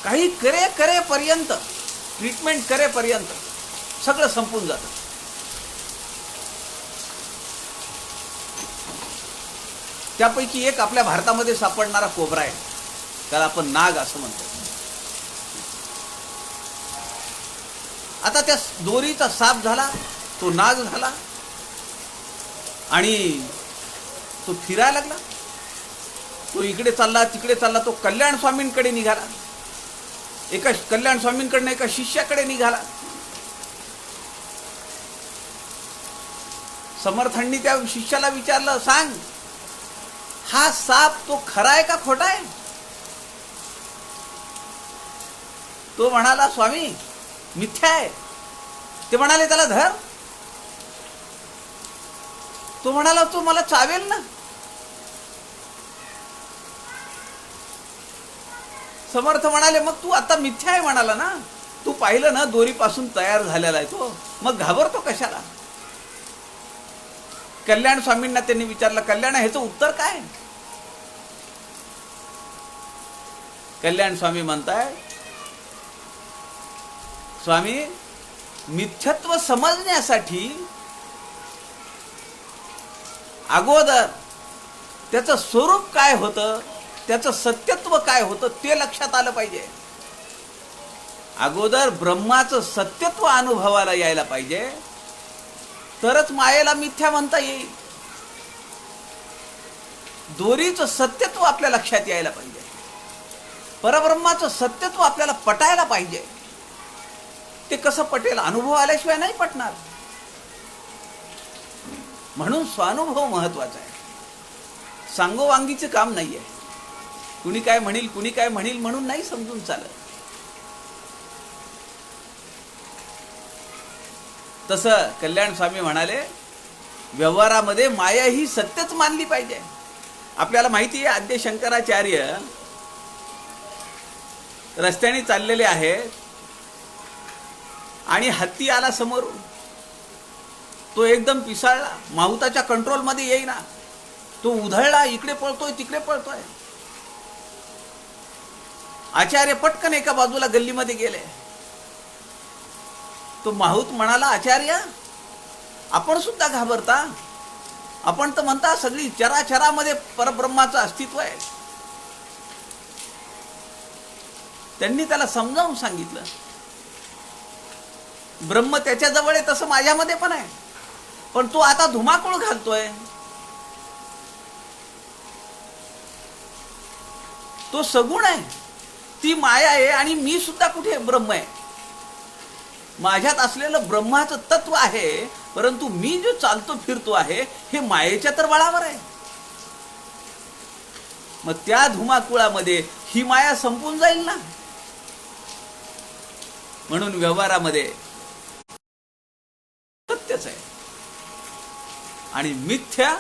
काही करेपर्यंत, ट्रीटमेंट करेपर्यंत सगळं संपून जातं. त्यापैकी एक आपल्या भारतामध्ये सापडणारा कोब्रा आहे, त्याला आपण नाग असं म्हणतो. आता त्या दोरीचा साप झाला, तो नाग झाला, आणि तो फिरायला लागला. तो इकडे चालला, तिकडे चालला. तो कल्याण स्वामींकडे निघाला, एका कल्याण स्वामींकडनं एका शिष्याकडे निघाला. समर्थांनी त्या शिष्याला विचारलं, सांग हा साप तो खरा आहे का खोटा आहे? तो म्हणाला, स्वामी मिथ्या आहे. ते म्हणाले, त्याला धर. तो म्हणाला, तो मला चावेल ना. समर्थ म्हणाले, मग तू आता मिथ्या आहे म्हणाला ना, तू पाहिलं ना दोरीपासून तयार झालेला आहे तो, मग घाबरतो कशाला? कल्याण स्वामींना त्यांनी विचारलं, कल्याण ह्याचं उत्तर काय? कल्याण स्वामी म्हणताय, स्वामी मिथ्यत्व समजण्यासाठी अगोदर त्याचं स्वरूप काय होतं, त्याचं सत्यत्व काय होतं ते लक्षात आलं पाहिजे. अगोदर ब्रह्माचं सत्यत्व अनुभवाला यायला पाहिजे, तरच मायेला मिथ्या म्हणता येईल. दोरीचं सत्यत्व आपल्या लक्षात यायला पाहिजे, परब्रह्माचं सत्यत्व आपल्याला पटायला पाहिजे. ते कसं पटेल? अनुभव आल्याशिवाय नाही पटणार. म्हणून स्वानुभव महत्वाचा आहे. सांगोवांगीचं काम नाहीये. कुणी काय म्हणील म्हणून नाही समजून चालत. तसं कल्याण स्वामी म्हणाले, व्यवहारामध्ये माया ही सत्यच मानली पाहिजे. आपल्याला माहिती आहे, आद्य शंकराचार्य रस्त्याने चाललेले आहेत आणि हत्ती आला समोरून. तो एकदम पिसाळला, माहुताच्या कंट्रोलमध्ये येईना. तो उधळला, इकडे पळतोय तिकडे पळतोय. आचार्य पटकन एका बाजूला गल्लीमध्ये गेले. तो माहूत म्हणाला, आचार्य आपण सुद्धा घाबरता? आपण तर म्हणता सगळी चराचरामध्ये परब्रह्माचं अस्तित्व आहे. त्यांनी त्याला समजावून सांगितलं, ब्रह्म त्याच्याजवळ आहे तसं माझ्यामध्ये पण आहे, पण तो आता धुमाकूळ घालतोय. तो सगुण आहे, ती माया आहे, आणि मी सुद्धा कुठे ब्रह्म आहे. माझ्यात असलेलं ब्रह्माचं तत्व आहे, परंतु मी जो चालतो फिरतो आहे हे मायेच्या तर बळावर आहे. मग त्या धुमाकुळामध्ये ही माया संपून जाईल ना. म्हणून व्यवहारामध्ये सत्यच आहे आणि मिथ्या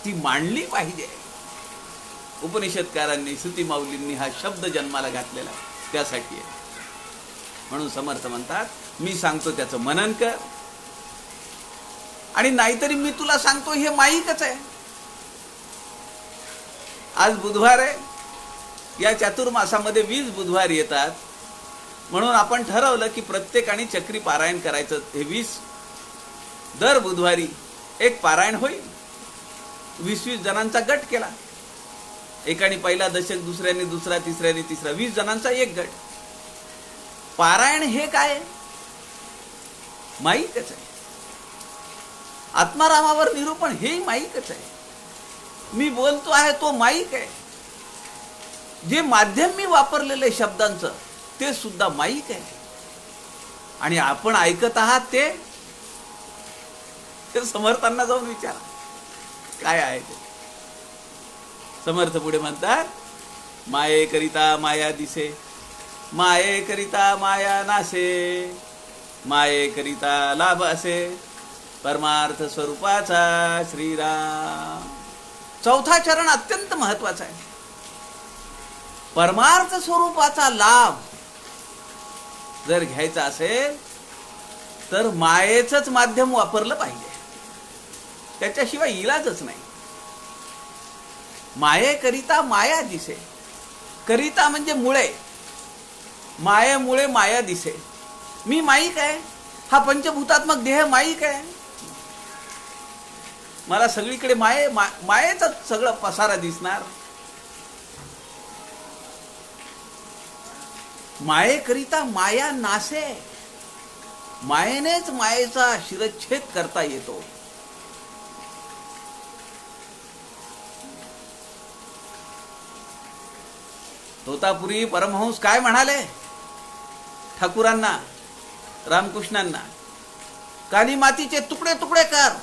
ती मांडली पाहिजे. उपनिषदकारांनी, श्रुती माऊलींनी हा शब्द जन्माला घातलेला त्यासाठी आहे. म्हणून समर्थ म्हणतात, मी सांगतो त्याचं मनन कर, आणि नाहीतरी मी तुला सांगतो हे माईकच आहे. आज बुधवार आहे. या चातुर्मासामध्ये 20 बुधवार येतात. म्हणून आपण ठरवलं की प्रत्येकाने चक्री पारायण करायचं. हे 20 दर बुधवारी एक पारायण होईल. 20-20 जणांचा गट केला. एकाने पहिला दशक, दुसऱ्याने दुसरा, तिसऱ्याने तिसरा, 20 जणांचा एक गट. पारायण हे काय? माईकच आहे. आत्मारामावर निरूपण हे माईकच आहे. मी बोलतो आहे तो माईक आहे. जे माध्यम मी वापरलेले शब्दांचं ते सुद्धा माईक आहे. आणि आपण ऐकत आहात ते समर्थांना जाऊन विचारा काय आहे ते. समर्थ पुढे म्हणतात, माये करिता माया दिसे, माये करिता माया नासे, माये करिता लाभ असे, परमार्थ स्वरूपाचा श्रीराम. चौथा चरण अत्यंत महत्वाचा आहे. परमार्थ स्वरूपाचा लाभ जर घ्यायचा असेल तर मायेचंच माध्यम वापरलं पाहिजे. त्याच्याशिवाय इलाजच नाही. मायेकरिता माया दिसे. करिता म्हणजे मुळे. मायेमुळे माया दिसे. मी माईक आहे. हा पंचभूतात्मक देह माईक आहे. मला सगळीकडे मायेचा सगळं पसारा दिसणार. मायेकरिता माया नासे. मायेनेच मायेचा शिरच्छेद करता येतो. तोतापुरी परमहंस काय म्हणाले ठाकूरांना, रामकृष्णांना? काली मातीचे तुकडे तुकडे कर.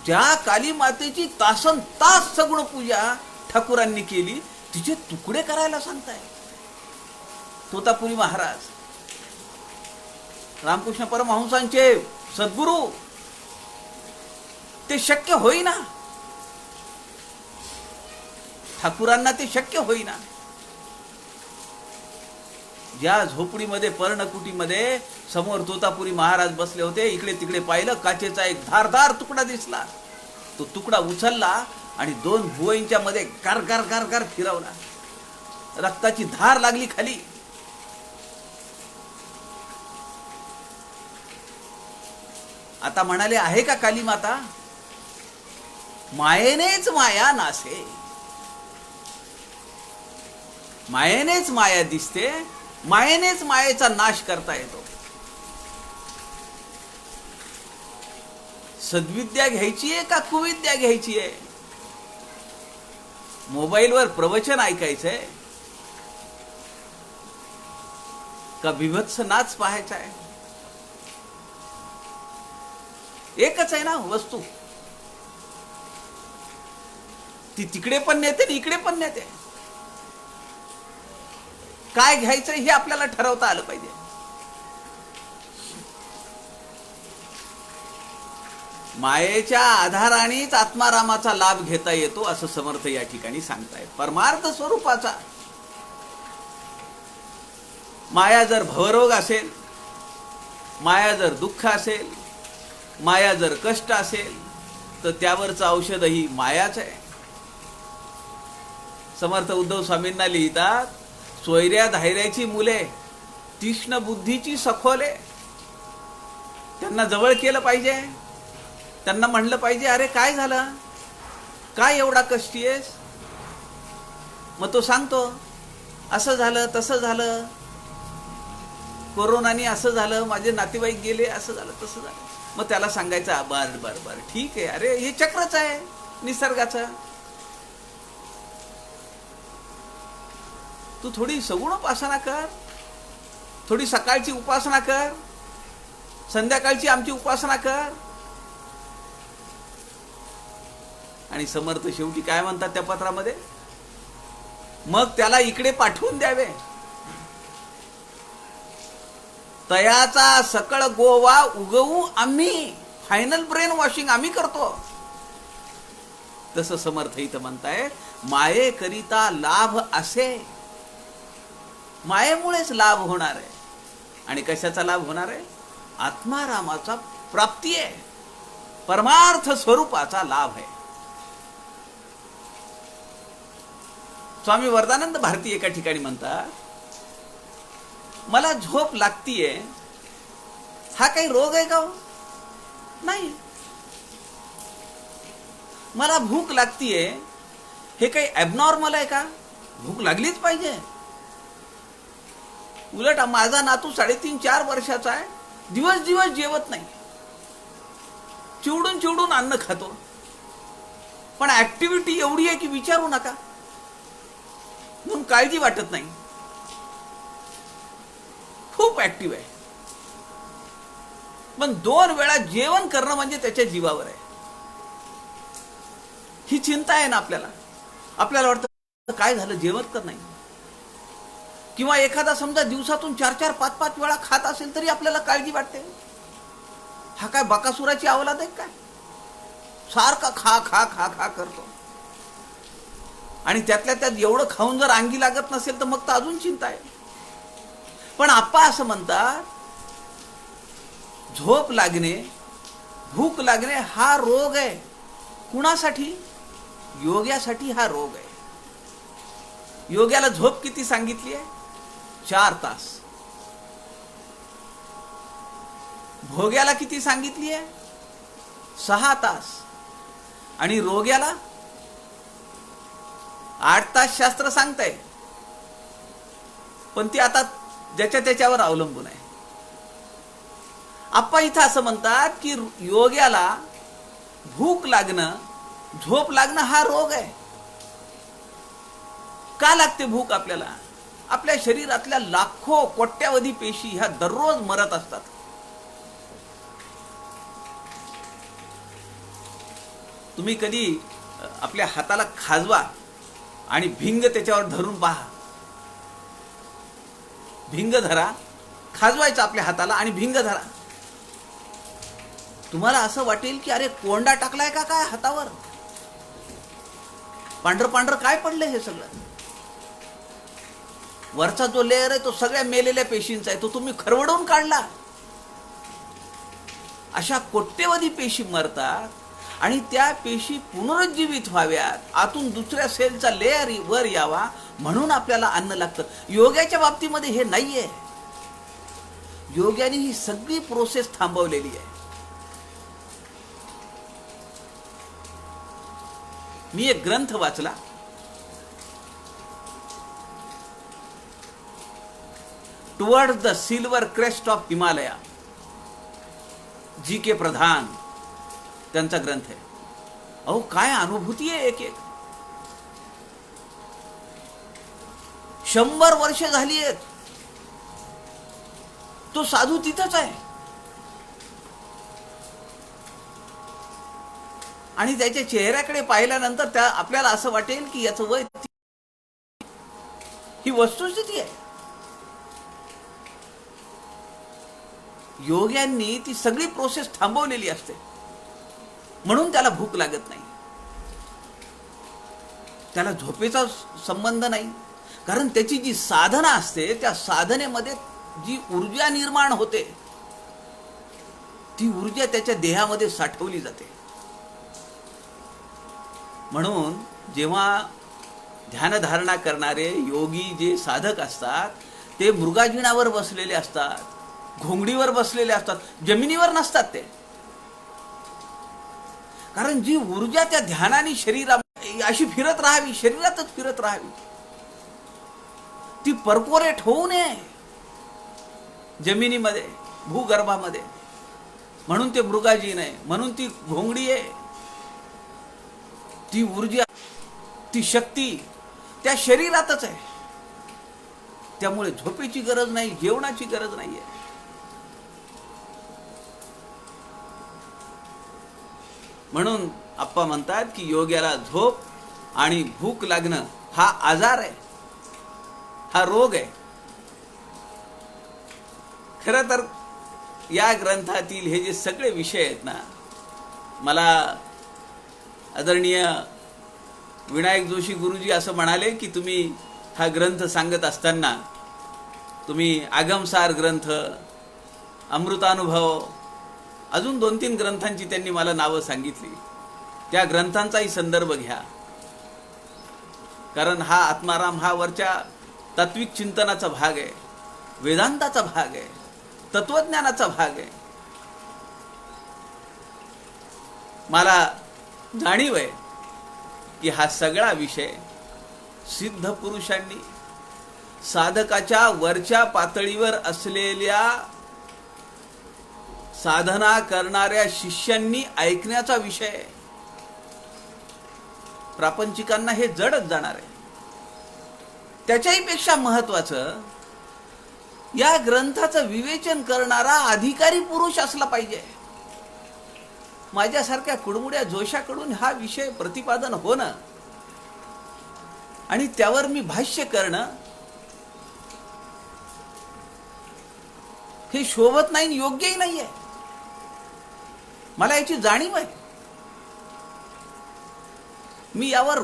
ज्या काली मातेची तासन तास सगुण पूजा ठाकूरांनी केली, तिचे तुकडे करायला सांगताय तोतापुरी महाराज, रामकृष्ण परमहंसांचे सद्गुरू. ते शक्य होईना. ठाकूरांना ते शक्य होईना. ज्या झोपडीमध्ये, पर्णकुटीमध्ये समोर तोतापुरी महाराज बसले होते, इकडे तिकडे पाहिलं, काचेचा एक धारदार तुकडा दिसला. तो तुकडा उचलला आणि 2 भुवईंच्या मध्ये गार गार गार गार फिरवला. रक्ताची धार लागली खाली. आता म्हणाले, आहे का काली माता? मायेनेच माया नासे. मायेनेच माया दिसते, मायेनेच मायेचा नाश करता येतो. सद्विद्या घ्यायची आहे का कुविद्या घ्यायची आहे? मोबाईलवर प्रवचन ऐकायचंय का बिभत्स नाच पाहायचा आहे? एकच आहे ना वस्तू. ती तिकडे पण नेते आणि इकडे पण नेते. काय घ्यायचं हे आपल्याला ठरवता आलं पाहिजे. मायेच्या आधारानेच आत्मारामाचा लाभ घेता येतो असं समर्थ या ठिकाणी सांगतायत. परमार्थ स्वरूपाचा. माया जर भवरोग असेल, माया जर दुःख असेल, माया जर कष्ट असेल, तर त्यावरचं औषध ही मायाच आहे. समर्थ उद्धव स्वामींना लिहितात, सोयऱ्या धायऱ्याची मुले, तीक्ष्ण बुद्धीची सखोले. त्यांना जवळ केलं पाहिजे. त्यांना म्हणलं पाहिजे, अरे काय झालं, काय एवढा कष्टी आहेस? मग तो सांगतो, असं झालं तसं झालं, कोरोनाने असं झालं, माझे नातेवाईक गेले, असं झालं तसं झालं. मग त्याला सांगायचं, बर बर बर ठीक आहे, अरे हे चक्रच आहे निसर्गाचं. तू थोडी सगुण उपासना कर, थोडी सकाळची उपासना कर, संध्याकाळची आमची उपासना कर. आणि समर्थ शेवटी काय म्हणतात त्या पत्रामध्ये, मग त्याला इकडे पाठवून द्यावे. तयाचा सकळ गोवा उगवू आम्ही. फायनल ब्रेन वॉशिंग आम्ही करतो. तसं समर्थ इथं म्हणताय, मायेकरिता लाभ असे. मायेमुळेच लाभ होणार आहे. आणि कशाचा लाभ होणार आहे? आत्मारामाचा प्राप्ती आहे, परमार्थ स्वरूपाचा लाभ आहे. स्वामी वरदानंद भारती एका ठिकाणी म्हणतात, मला झोप लागतीये, हा काही रोग आहे का? नाही. मला भूक लागतीये, हे काही ॲबनॉर्मल आहे का? भूक लागलीच पाहिजे. उलट माझा नातू 3.5-4 वर्षाचा आहे, दिवस दिवस जेवत नाही, चिवडून चिवडून अन्न खातो, पण ऍक्टिव्हिटी एवढी आहे की विचारू नका, म्हणून काळजी वाटत नाही. खूप ऍक्टिव्ह आहे, पण 2 वेळा जेवण करणं म्हणजे त्याच्या जीवावर आहे. ही चिंता आहे ना आपल्याला. आपल्याला वाटतं काय झालं, जेवत तर नाही. किंवा एखादा समजा दिवसातून 4-4, 5-5 वेळा खात असेल तरी आपल्याला काळजी वाटते. हा काय बकासुराची अवलाद आहे काय? सारखा खा खा खा खा करतो. आणि त्यातल्या त्यात एवढं खाऊन जर अंगी लागत नसेल तर मग तर अजून चिंता आहे. पण आप्पा असं म्हणतात, झोप लागणे, भूक लागणे हा रोग आहे. कुणासाठी? योग्यासाठी हा रोग आहे. योग्याला झोप किती सांगितली आहे? 4 तास. भोग्याला किती सांगितली आहे? 6 तास. आणि रोग्याला 8 तास शास्त्र सांगताय. पण ती आता ज्याच्या त्याच्यावर अवलंबून आहे. आप्पा इथं असं म्हणतात की योग्याला भूक लागणं, झोप लागणं हा रोग आहे. का लागते भूक आपल्याला? आपल्या शरीरातल्या लाखो कोट्यावधी पेशी ह्या दररोज मरत असतात. तुम्ही कधी आपल्या हाताला खाजवा आणि भिंग त्याच्यावर धरून पहा. भिंग धरा, खाजवायचं आपल्या हाताला आणि भिंग धरा. तुम्हाला असं वाटेल की अरे कोंडा टाकलाय का काय हातावर? पांढरं पांढरं काय पडलंय हे सगळं? वरचा जो लेअर आहे तो सगळ्या मेलेल्या पेशींचा आहे, तो तुम्ही खरवडून काढला. अशा कोट्यवधी पेशी मरतात आणि त्या पेशी पुनरुज्जीवित व्हाव्यात, आतून दुसऱ्या सेलचा लेअर वर यावा, म्हणून आपल्याला अन्न लागतं. योगाच्या बाबतीमध्ये हे नाहीये. योग्याने ही सगळी प्रोसेस थांबवलेली आहे. मी एक ग्रंथ वाचला, toward the silver crest of Himalaya, G K Pradhan त्यांचा ग्रंथ आहे. अहो काय अनुभूती आहे एक एक. 100 वर्ष झाली आहेत तो साधू तिथंच आहे आणि त्याच्या चेहऱ्याकडे पाहिल्यानंतर त्या आपल्याला असं वाटेल की याचं वय, ही वस्तुस्थिती आहे. योग्यांनी ती सगळी प्रोसेस थांबवलेली असते, म्हणून त्याला भूक लागत नाही, त्याला झोपेचा संबंध नाही. कारण त्याची जी साधना असते त्या साधनेमध्ये जी ऊर्जा निर्माण होते ती ऊर्जा त्याच्या देहामध्ये साठवली जाते. म्हणून जेव्हा ध्यानधारणा करणारे योगी जे साधक असतात ते मृगाजिणावर बसलेले असतात, घोंगडीवर बसलेले असतात, जमिनीवर नसतात ते. कारण जी ऊर्जा त्या ध्यानाने शरीरात अशी फिरत राहावी, शरीरातच फिरत राहावी, ती परकोरेट होऊ नये जमिनीमध्ये, भूगर्भामध्ये. म्हणून ते मृगाजीन आहे, म्हणून ती घोंगडी आहे. ती ऊर्जा, ती शक्ती त्या शरीरातच आहे. त्यामुळे झोपेची गरज नाही, जेवणाची गरज नाहीये. म्हणून आप्पा म्हणतात की योग्याला झोप आणि भूक लागणं हा आजार आहे, हा रोग आहे. खरं तर या ग्रंथातील हे जे सगळे विषय आहेत ना, मला आदरणीय विनायक जोशी गुरुजी असं म्हणाले की तुम्ही हा ग्रंथ सांगत असताना तुम्ही आगमसार ग्रंथ, अमृतानुभव, अजून 2-3 ग्रंथांची त्यांनी मला नावं सांगितली. त्या ग्रंथांचाही संदर्भ घ्या. कारण हा आत्माराम हा वरच्या तात्विक चिंतनाचा भाग आहे, वेदांताचा भाग आहे, तत्वज्ञानाचा भाग आहे. मला जाणीव आहे की हा सगळा विषय सिद्ध पुरुषांनी, साधकाच्या वरच्या पातळीवर असलेल्या साधना करणाऱ्या शिष्यांनी ऐकण्याचा विषय आहे. प्रापंचिकांना हे जडच जाणार आहे. त्याच्याही पेक्षा महत्वाचं, या ग्रंथाचं विवेचन करणारा अधिकारी पुरुष असला पाहिजे. माझ्यासारख्या कुडमुड्या जोशाकडून हा विषय प्रतिपादन होणं आणि त्यावर मी भाष्य करणं हे शोभत नाही, योग्यही नाहीये. मला याची जाणीव आहे. मी यावर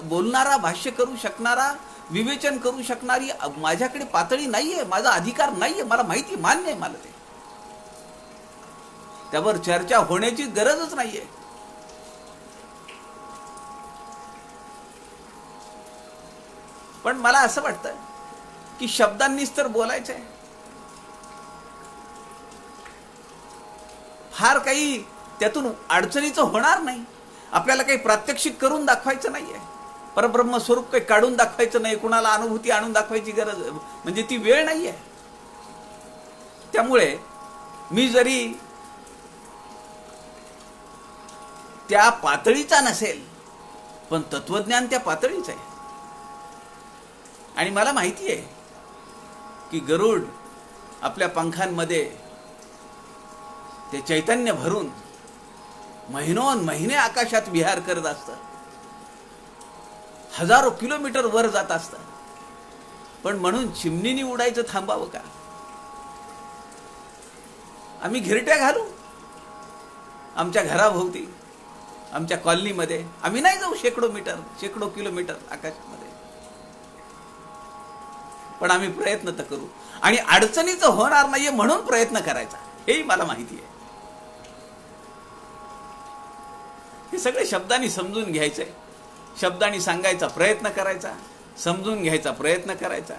बोलणारा, भाष्य करू शकणारा, विवेचन करू शकणारी माझ्याकडे पातळी नाहीये, माझा अधिकार नाहीये. मला माहिती, मान्य आहे मला ते. त्यावर चर्चा होण्याची गरजच नाहीये. पण मला असं वाटतं की शब्दांनीच तर बोलायचंय. फार काही त्यातून अडचणीचं होणार नाही. आपल्याला काही प्रात्यक्षिक करून दाखवायचं नाहीये. परब्रह्म स्वरूप काही काढून दाखवायचं नाही. कुणाला अनुभूती आणून दाखवायची गरज, म्हणजे ती वेळ नाहीये. त्यामुळे मी जरी त्या पातळीचा नसेल, पण तत्वज्ञान त्या पातळीच आहे. आणि मला माहिती आहे की गरुड आपल्या पंखांमध्ये ते चैतन्य भरून महिनोन महिने आकाशात विहार करत असतं, हजारो किलोमीटर वर जात असतं. पण म्हणून चिमणीने उडायचं थांबावं का? आम्ही घिरट्या घालू आमच्या घराभोवती, आमच्या कॉलनीमध्ये. आम्ही नाही जाऊ शेकडो किलोमीटर आकाशामध्ये, पण आम्ही प्रयत्न तर करू. आणि अडचणीचं होणार नाहीये म्हणून प्रयत्न करायचा, हेही मला माहिती आहे. हे सगळे शब्दांनी समजून घ्यायचंय, शब्दांनी सांगायचा प्रयत्न करायचा, समजून घ्यायचा प्रयत्न करायचा.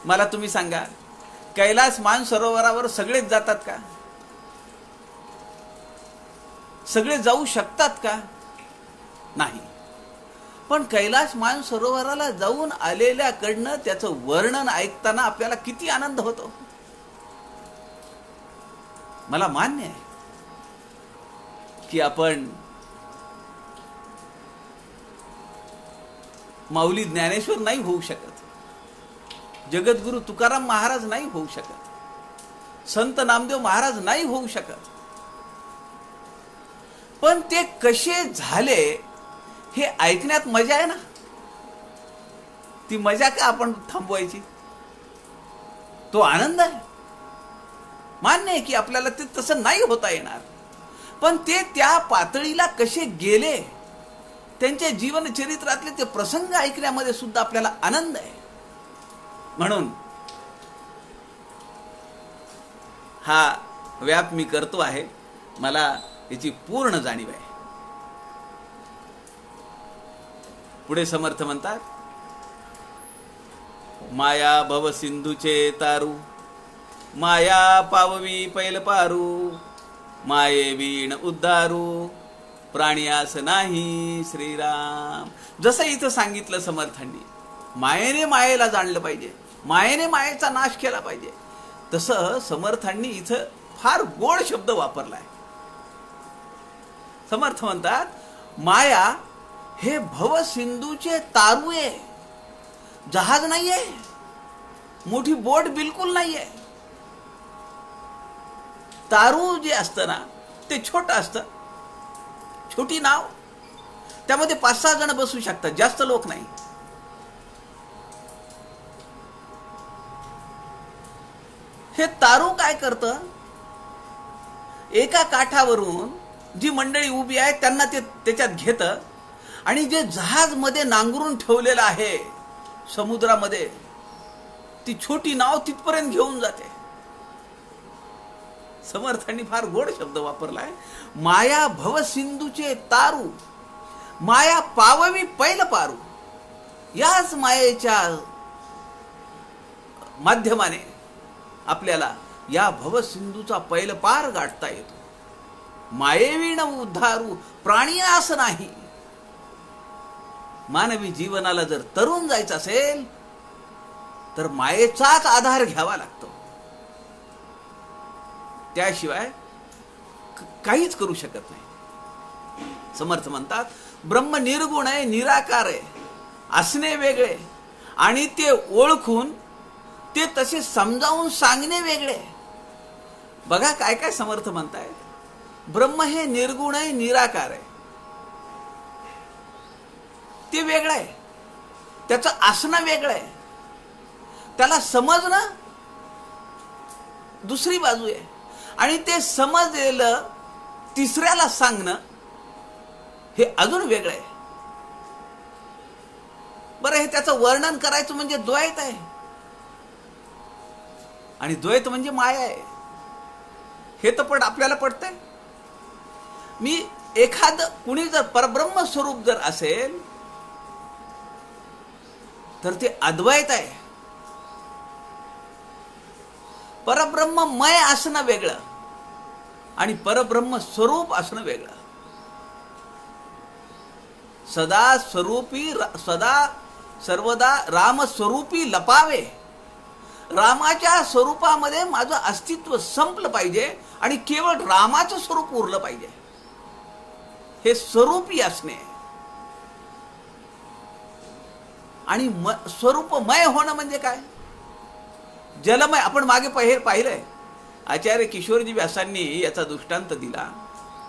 मला तुम्ही सांगा, कैलास मानसरोवरावर सगळेच जातात का? सगळे जाऊ शकतात का? नाही. पण कैलास मानसरोवराला जाऊन आलेल्याकडनं त्याचं वर्णन ऐकताना आपल्याला किती आनंद होतो. मला मान्य आहे की आपण माऊली ज्ञानेश्वर नाही होऊ शकत, जगद्गुरु तुकाराम महाराज नाही होऊ शकत, संत नामदेव महाराज नाही होऊ शकत. पण ते कसे झाले हे ऐकण्यात मजा आहे ना. ती मजा का आपण थांबवायची? तो आनंद आहे. मान्य आहे की आपल्याला ते तसं नाही होता येणार, पण ते त्या पातळीला कसे गेले, त्यांच्या जीवनचरित्रातले ते प्रसंग ऐकण्यामध्ये सुद्धा आपल्याला आनंद आहे. म्हणून हा व्याप मी करतो आहे, मला याची पूर्ण जाणीव आहे. पुढे समर्थ म्हणतात, माया भव सिंधूचे तारू, माया पाववी पैल पारू, माये वीण उद्धारू, प्राणियास नाही श्रीराम. जसं इथं सांगितलं समर्थांनी, मायेने मायेला जाणलं पाहिजे, मायेने मायेचा नाश केला पाहिजे, तसं समर्थांनी इथं फार गोड शब्द वापरलाय. समर्थ म्हणतात, माया हे भवसिंधूचे तारू आहे, जहाज नाहीये, मोठी बोट बिलकुल नाहीये. तारू जे असतं ना ते छोटं असतं, छोटी नाव, त्यामध्ये 5-6 जण बसू शकतात, जास्त लोक नाही. हे तारू काय करतं, एका काठावरून जी मंडळी उभी आहे त्यांना ते त्याच्यात घेतं आणि जे जहाज मध्ये नांगरून ठेवलेलं आहे समुद्रामध्ये, ती छोटी नाव तिथपर्यंत घेऊन जाते. समर्थांनी फार गोड शब्द वापरलाय, माया भवसिंधूचे तारू, माया पाववी पैल पारू. याच मायेच्या माध्यमाने आपल्याला या भवसिंधूचा पैल पार गाठता येतो. मायेवीण उद्धारू, प्राणियास नाही. मानवी जीवनाला जर तरुण जायचं असेल तर मायेचाच आधार घ्यावा लागतो, त्याशिवाय काहीच करू शकत नाही. समर्थ म्हणतात, ब्रह्म निर्गुण आहे, निराकार आहे, असणे वेगळे आणि ते ओळखून ते तसे समजावून सांगणे वेगळे. बघा काय काय समर्थ म्हणताय. ब्रह्म हे निर्गुण आहे, निराकार आहे, ते वेगळं आहे, त्याचं असणं वेगळं आहे, त्याला समजणं दुसरी बाजू आहे, आणि ते समजलेलं तिसऱ्याला सांगणं हे अजून वेगळं आहे. बरं, हे त्याचं वर्णन करायचं म्हणजे द्वैत आहे, आणि द्वैत म्हणजे माया आहे. हे तर पण आपल्याला पडतंय. मी एखाद कुणी जर परब्रह्म स्वरूप जर असेल तर ते अद्वैत आहे. परब्रह्ममय असणं वेगळं आणि परब्रह्म स्वरूप असणं वेगळं. सदा स्वरूपी, सदा सर्वदा राम स्वरूपी लपावे. रामाच्या स्वरूपामध्ये माझं अस्तित्व संपलं पाहिजे आणि केवळ रामाचं स्वरूप उरलं पाहिजे. हे स्वरूपी असणे आणि स्वरूपमय होणं म्हणजे काय? जलमय. आपण मागे पाहिलंय, आचार्य किशोरजी व्यासांनी याचा दृष्टांत दिला.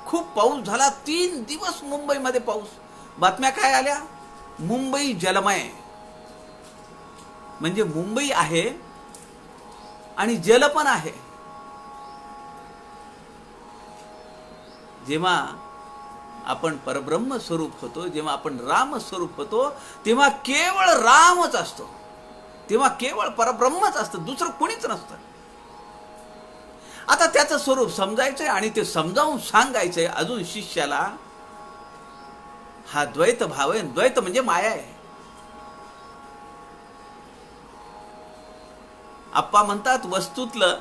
खूप पाऊस झाला, 3 दिवस मुंबईमध्ये पाऊस. बातम्या काय आल्या? मुंबई जलमय. म्हणजे मुंबई आहे आणि जल पण आहे. जेव्हा आपण परब्रह्म स्वरूप होतो, जेव्हा आपण राम स्वरूप होतो, तेव्हा केवळ रामच असतो, तेव्हा केवळ परब्रह्मच असतं, दुसरं कोणीच नसतं. आता त्याचं स्वरूप समजायचंय आणि ते समजावून सांगायचंय अजून शिष्याला. हा द्वैत भाव आहे. द्वैत म्हणजे माया आहे. आप्पा म्हणतात वस्तूतलं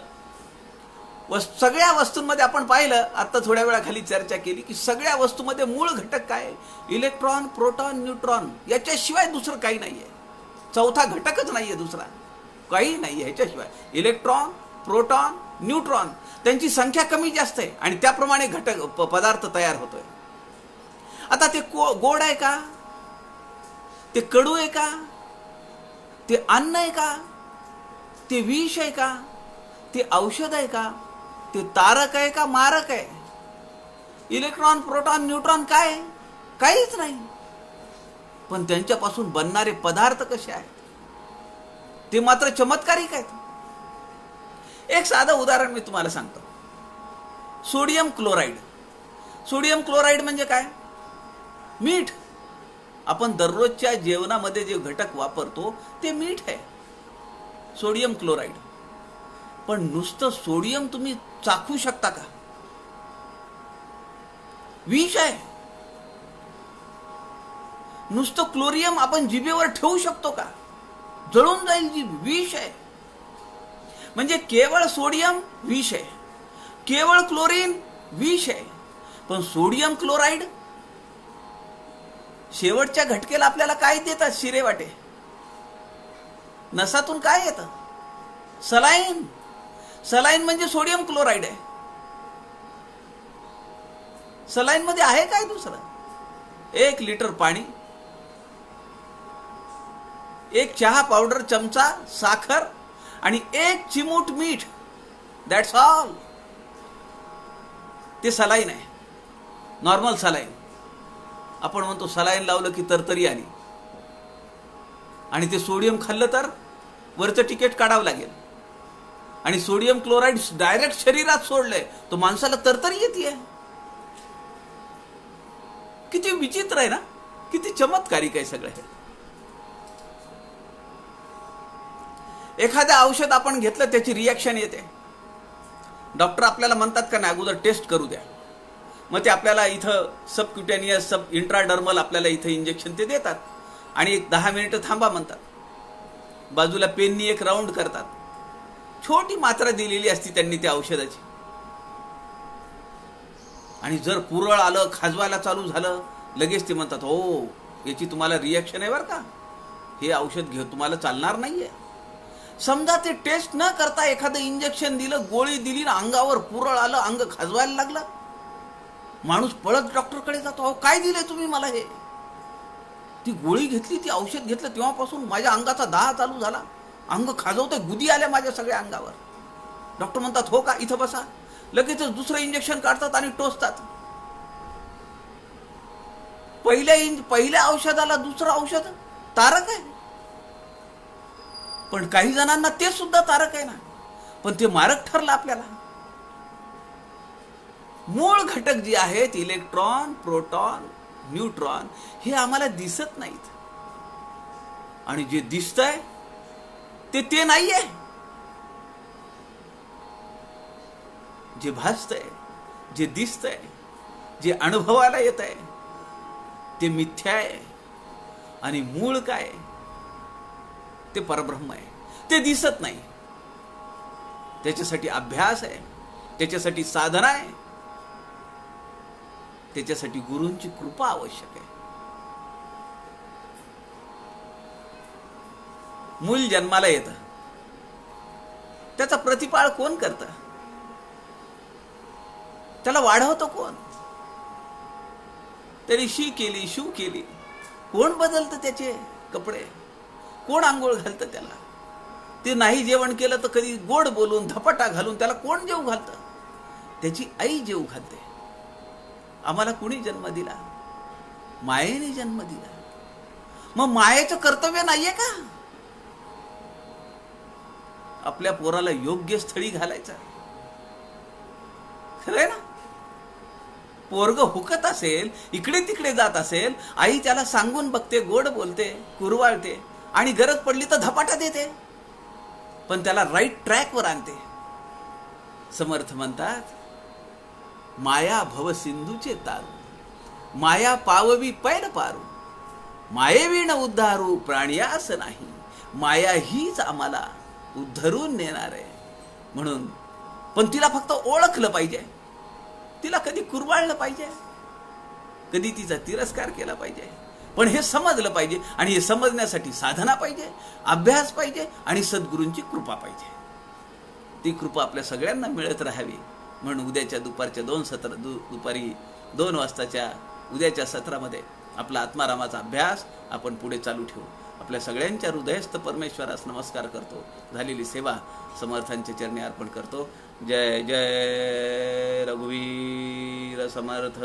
सगळ्या वस्तूंमध्ये आपण पाहिलं, आता थोड्या वेळाखाली चर्चा केली की सगळ्या वस्तूमध्ये मूळ घटक काय? Electron, proton, neutron. याच्याशिवाय दुसरं काही नाहीये. चौथा घटकच नाहीये, दुसरा काही नाहीये ह्याच्याशिवाय. इलेक्ट्रॉन, प्रोटॉन, न्यूट्रॉन, त्यांची संख्या कमी जास्त आहे आणि त्याप्रमाणे घटक पदार्थ तयार होतोय. आता ते गोड आहे का? ते कडू आहे का? ते अन्न आहे का? ते विष आहे का? ते औषध आहे का? ते तारक आहे का मारक आहे? इलेक्ट्रॉन, प्रोटॉन, न्यूट्रॉन काय? काहीच नाही. पण त्यांच्यापासून बनणारे पदार्थ कसे आहेत ते मात्र चमत्कारिक आहेत. एक साधं उदाहरण मी तुम्हाला सांगतो. Sodium chloride. सोडियम क्लोराईड म्हणजे काय? मीठ. आपण दररोजच्या जेवणामध्ये जे घटक वापरतो ते मीठ आहे, सोडियम क्लोराईड. पण नुसतं सोडियम तुम्ही चाखू शकता का? विष आहे. नुसतं क्लोरियम आपण जिभेवर ठेवू शकतो का? जळून जाईल जीभ. विष आहे. म्हणजे केवळ सोडियम विष आहे, केवळ क्लोरीन विष आहे. पण सोडियम क्लोराईड शेवटच्या घटकेला आपल्याला काय देतात? शिरे वाटे. नसातून काय येतं? सलाईन. सलाईन म्हणजे सोडियम क्लोराईड आहे. सलाईन मध्ये आहे काय दुसरं? 1 लिटर पाणी, एक चहा पावडर चमचा, साखर आणि 1 चिमूट मीठ. That's all. ते सलाईन आहे, नॉर्मल सलाईन. आपण म्हणतो सलाईन लावलं की तरतरी आली, आणि ते सोडियम खाल्लं तर वरचं तिकीट काढावं लागेल. आणि सोडियम क्लोराईड डायरेक्ट शरीरात सोडलंय तो माणसाला तरतरी येते. किती विचित्र आहे ना, किती चमत्कारिक आहे सगळं हे. एखादं औषध आपण घेतलं, त्याची रिॲक्शन येते. डॉक्टर आपल्याला म्हणतात का नाही अगोदर टेस्ट करू द्या. मग ते आपल्याला इथं सबक्युटेनियस, सब इंट्राडर्मल आपल्याला इथं इंजेक्शन ते देतात आणि एक 10 मिनिटं थांबा म्हणतात. बाजूला पेननी एक राऊंड करतात. छोटी मात्रा दिलेली असती त्यांनी त्या औषधाची. आणि जर पुरळ आलं, खाजवायला चालू झालं, लगेच ते म्हणतात हो याची तुम्हाला रिॲक्शन आहे बरं का, हे औषध घेऊ तुम्हाला चालणार नाहीये. समजा ते टेस्ट न करता एखादं इंजेक्शन दिलं, गोळी दिली, अंगावर पुरळ आलं, अंग खाजवायला लागलं, माणूस पळत डॉक्टरकडे जातो. अहो काय दिले तुम्ही मला हे? ती गोळी घेतली, ती औषध घेतलं, तेव्हापासून माझ्या अंगाचा दाह चालू झाला, अंग खाजवतोय, गुदी आल्या माझ्या सगळ्या अंगावर. डॉक्टर म्हणतात हो का, इथं बसा. लगेचच दुसरं इंजेक्शन काढतात आणि टोचतात. पहिल्या औषधाला दुसरं औषध तारक आहे. पण काही जणांना ते सुद्धा तारक आहे ना, पण ते मारक ठरलं आपल्याला. मूळ घटक जे आहेत इलेक्ट्रॉन, प्रोटॉन, न्यूट्रॉन, हे आम्हाला दिसत नाहीत. आणि जे दिसतंय ते नाहीये. जे भासतंय, जे दिसतंय, जे अनुभवाला येत आहे ते मिथ्या आहे. आणि मूळ काय? ते परब्रह्म आहे. ते दिसत नाही. त्याच्यासाठी अभ्यास आहे, त्याच्यासाठी साधना आहे, त्याच्यासाठी गुरूंची कृपा आवश्यक आहे. मूल जन्माला येतं, त्याचा प्रतिपाळ कोण करतं? त्याला वाढवतो कोण? त्याने शी केली, शू केली, कोण बदलतं त्याचे कपडे? कोण आंघोळ घालतं त्याला? ते नाही जेवण केलं तर कधी गोड बोलून, धपाटा घालून त्याला कोण जेव घालतं? त्याची आई जेव घालते. आम्हाला कुणी जन्म दिला? मायेने जन्म दिला. मग मायेचं कर्तव्य नाहीये का आपल्या पोराला योग्य स्थळी घालायचं? खरंय ना? पोरग हुकत असेल, इकडे तिकडे जात असेल, आई त्याला सांगून बघते, गोड बोलते, कुरवाळते आणि गरज पडली तर धपाटा देते, पण त्याला राईट ट्रॅकवर आणते. समर्थ म्हणतात, माया भव सिंधूचे तारू, माया पाववी पैर पारू, मायेविण उद्धारू प्राणियास नाही, माया हीच आम्हाला उद्धरून नेणार आहे. म्हणून पण तिला फक्त ओळखलं पाहिजे, तिला कधी कुरवाळलं पाहिजे, कधी तिचा तिरस्कार केला पाहिजे. पण हे समजलं पाहिजे, आणि हे समजण्यासाठी साधना पाहिजे, अभ्यास पाहिजे, आणि सद्गुरूंची कृपा पाहिजे. ती कृपा आपल्या सगळ्यांना मिळत राहावी. म्हणून उद्याच्या दुपारच्या दुपारी 2 वाजताच्या उद्याच्या सत्रामध्ये आपला आत्मारामाचा अभ्यास आपण पुढे चालू ठेवू. आपल्या सगळ्यांच्या हृदयस्थ परमेश्वरास नमस्कार करतो. झालेली सेवा समर्थांच्या चरणी अर्पण करतो. जय जय रघुवीर समर्थ.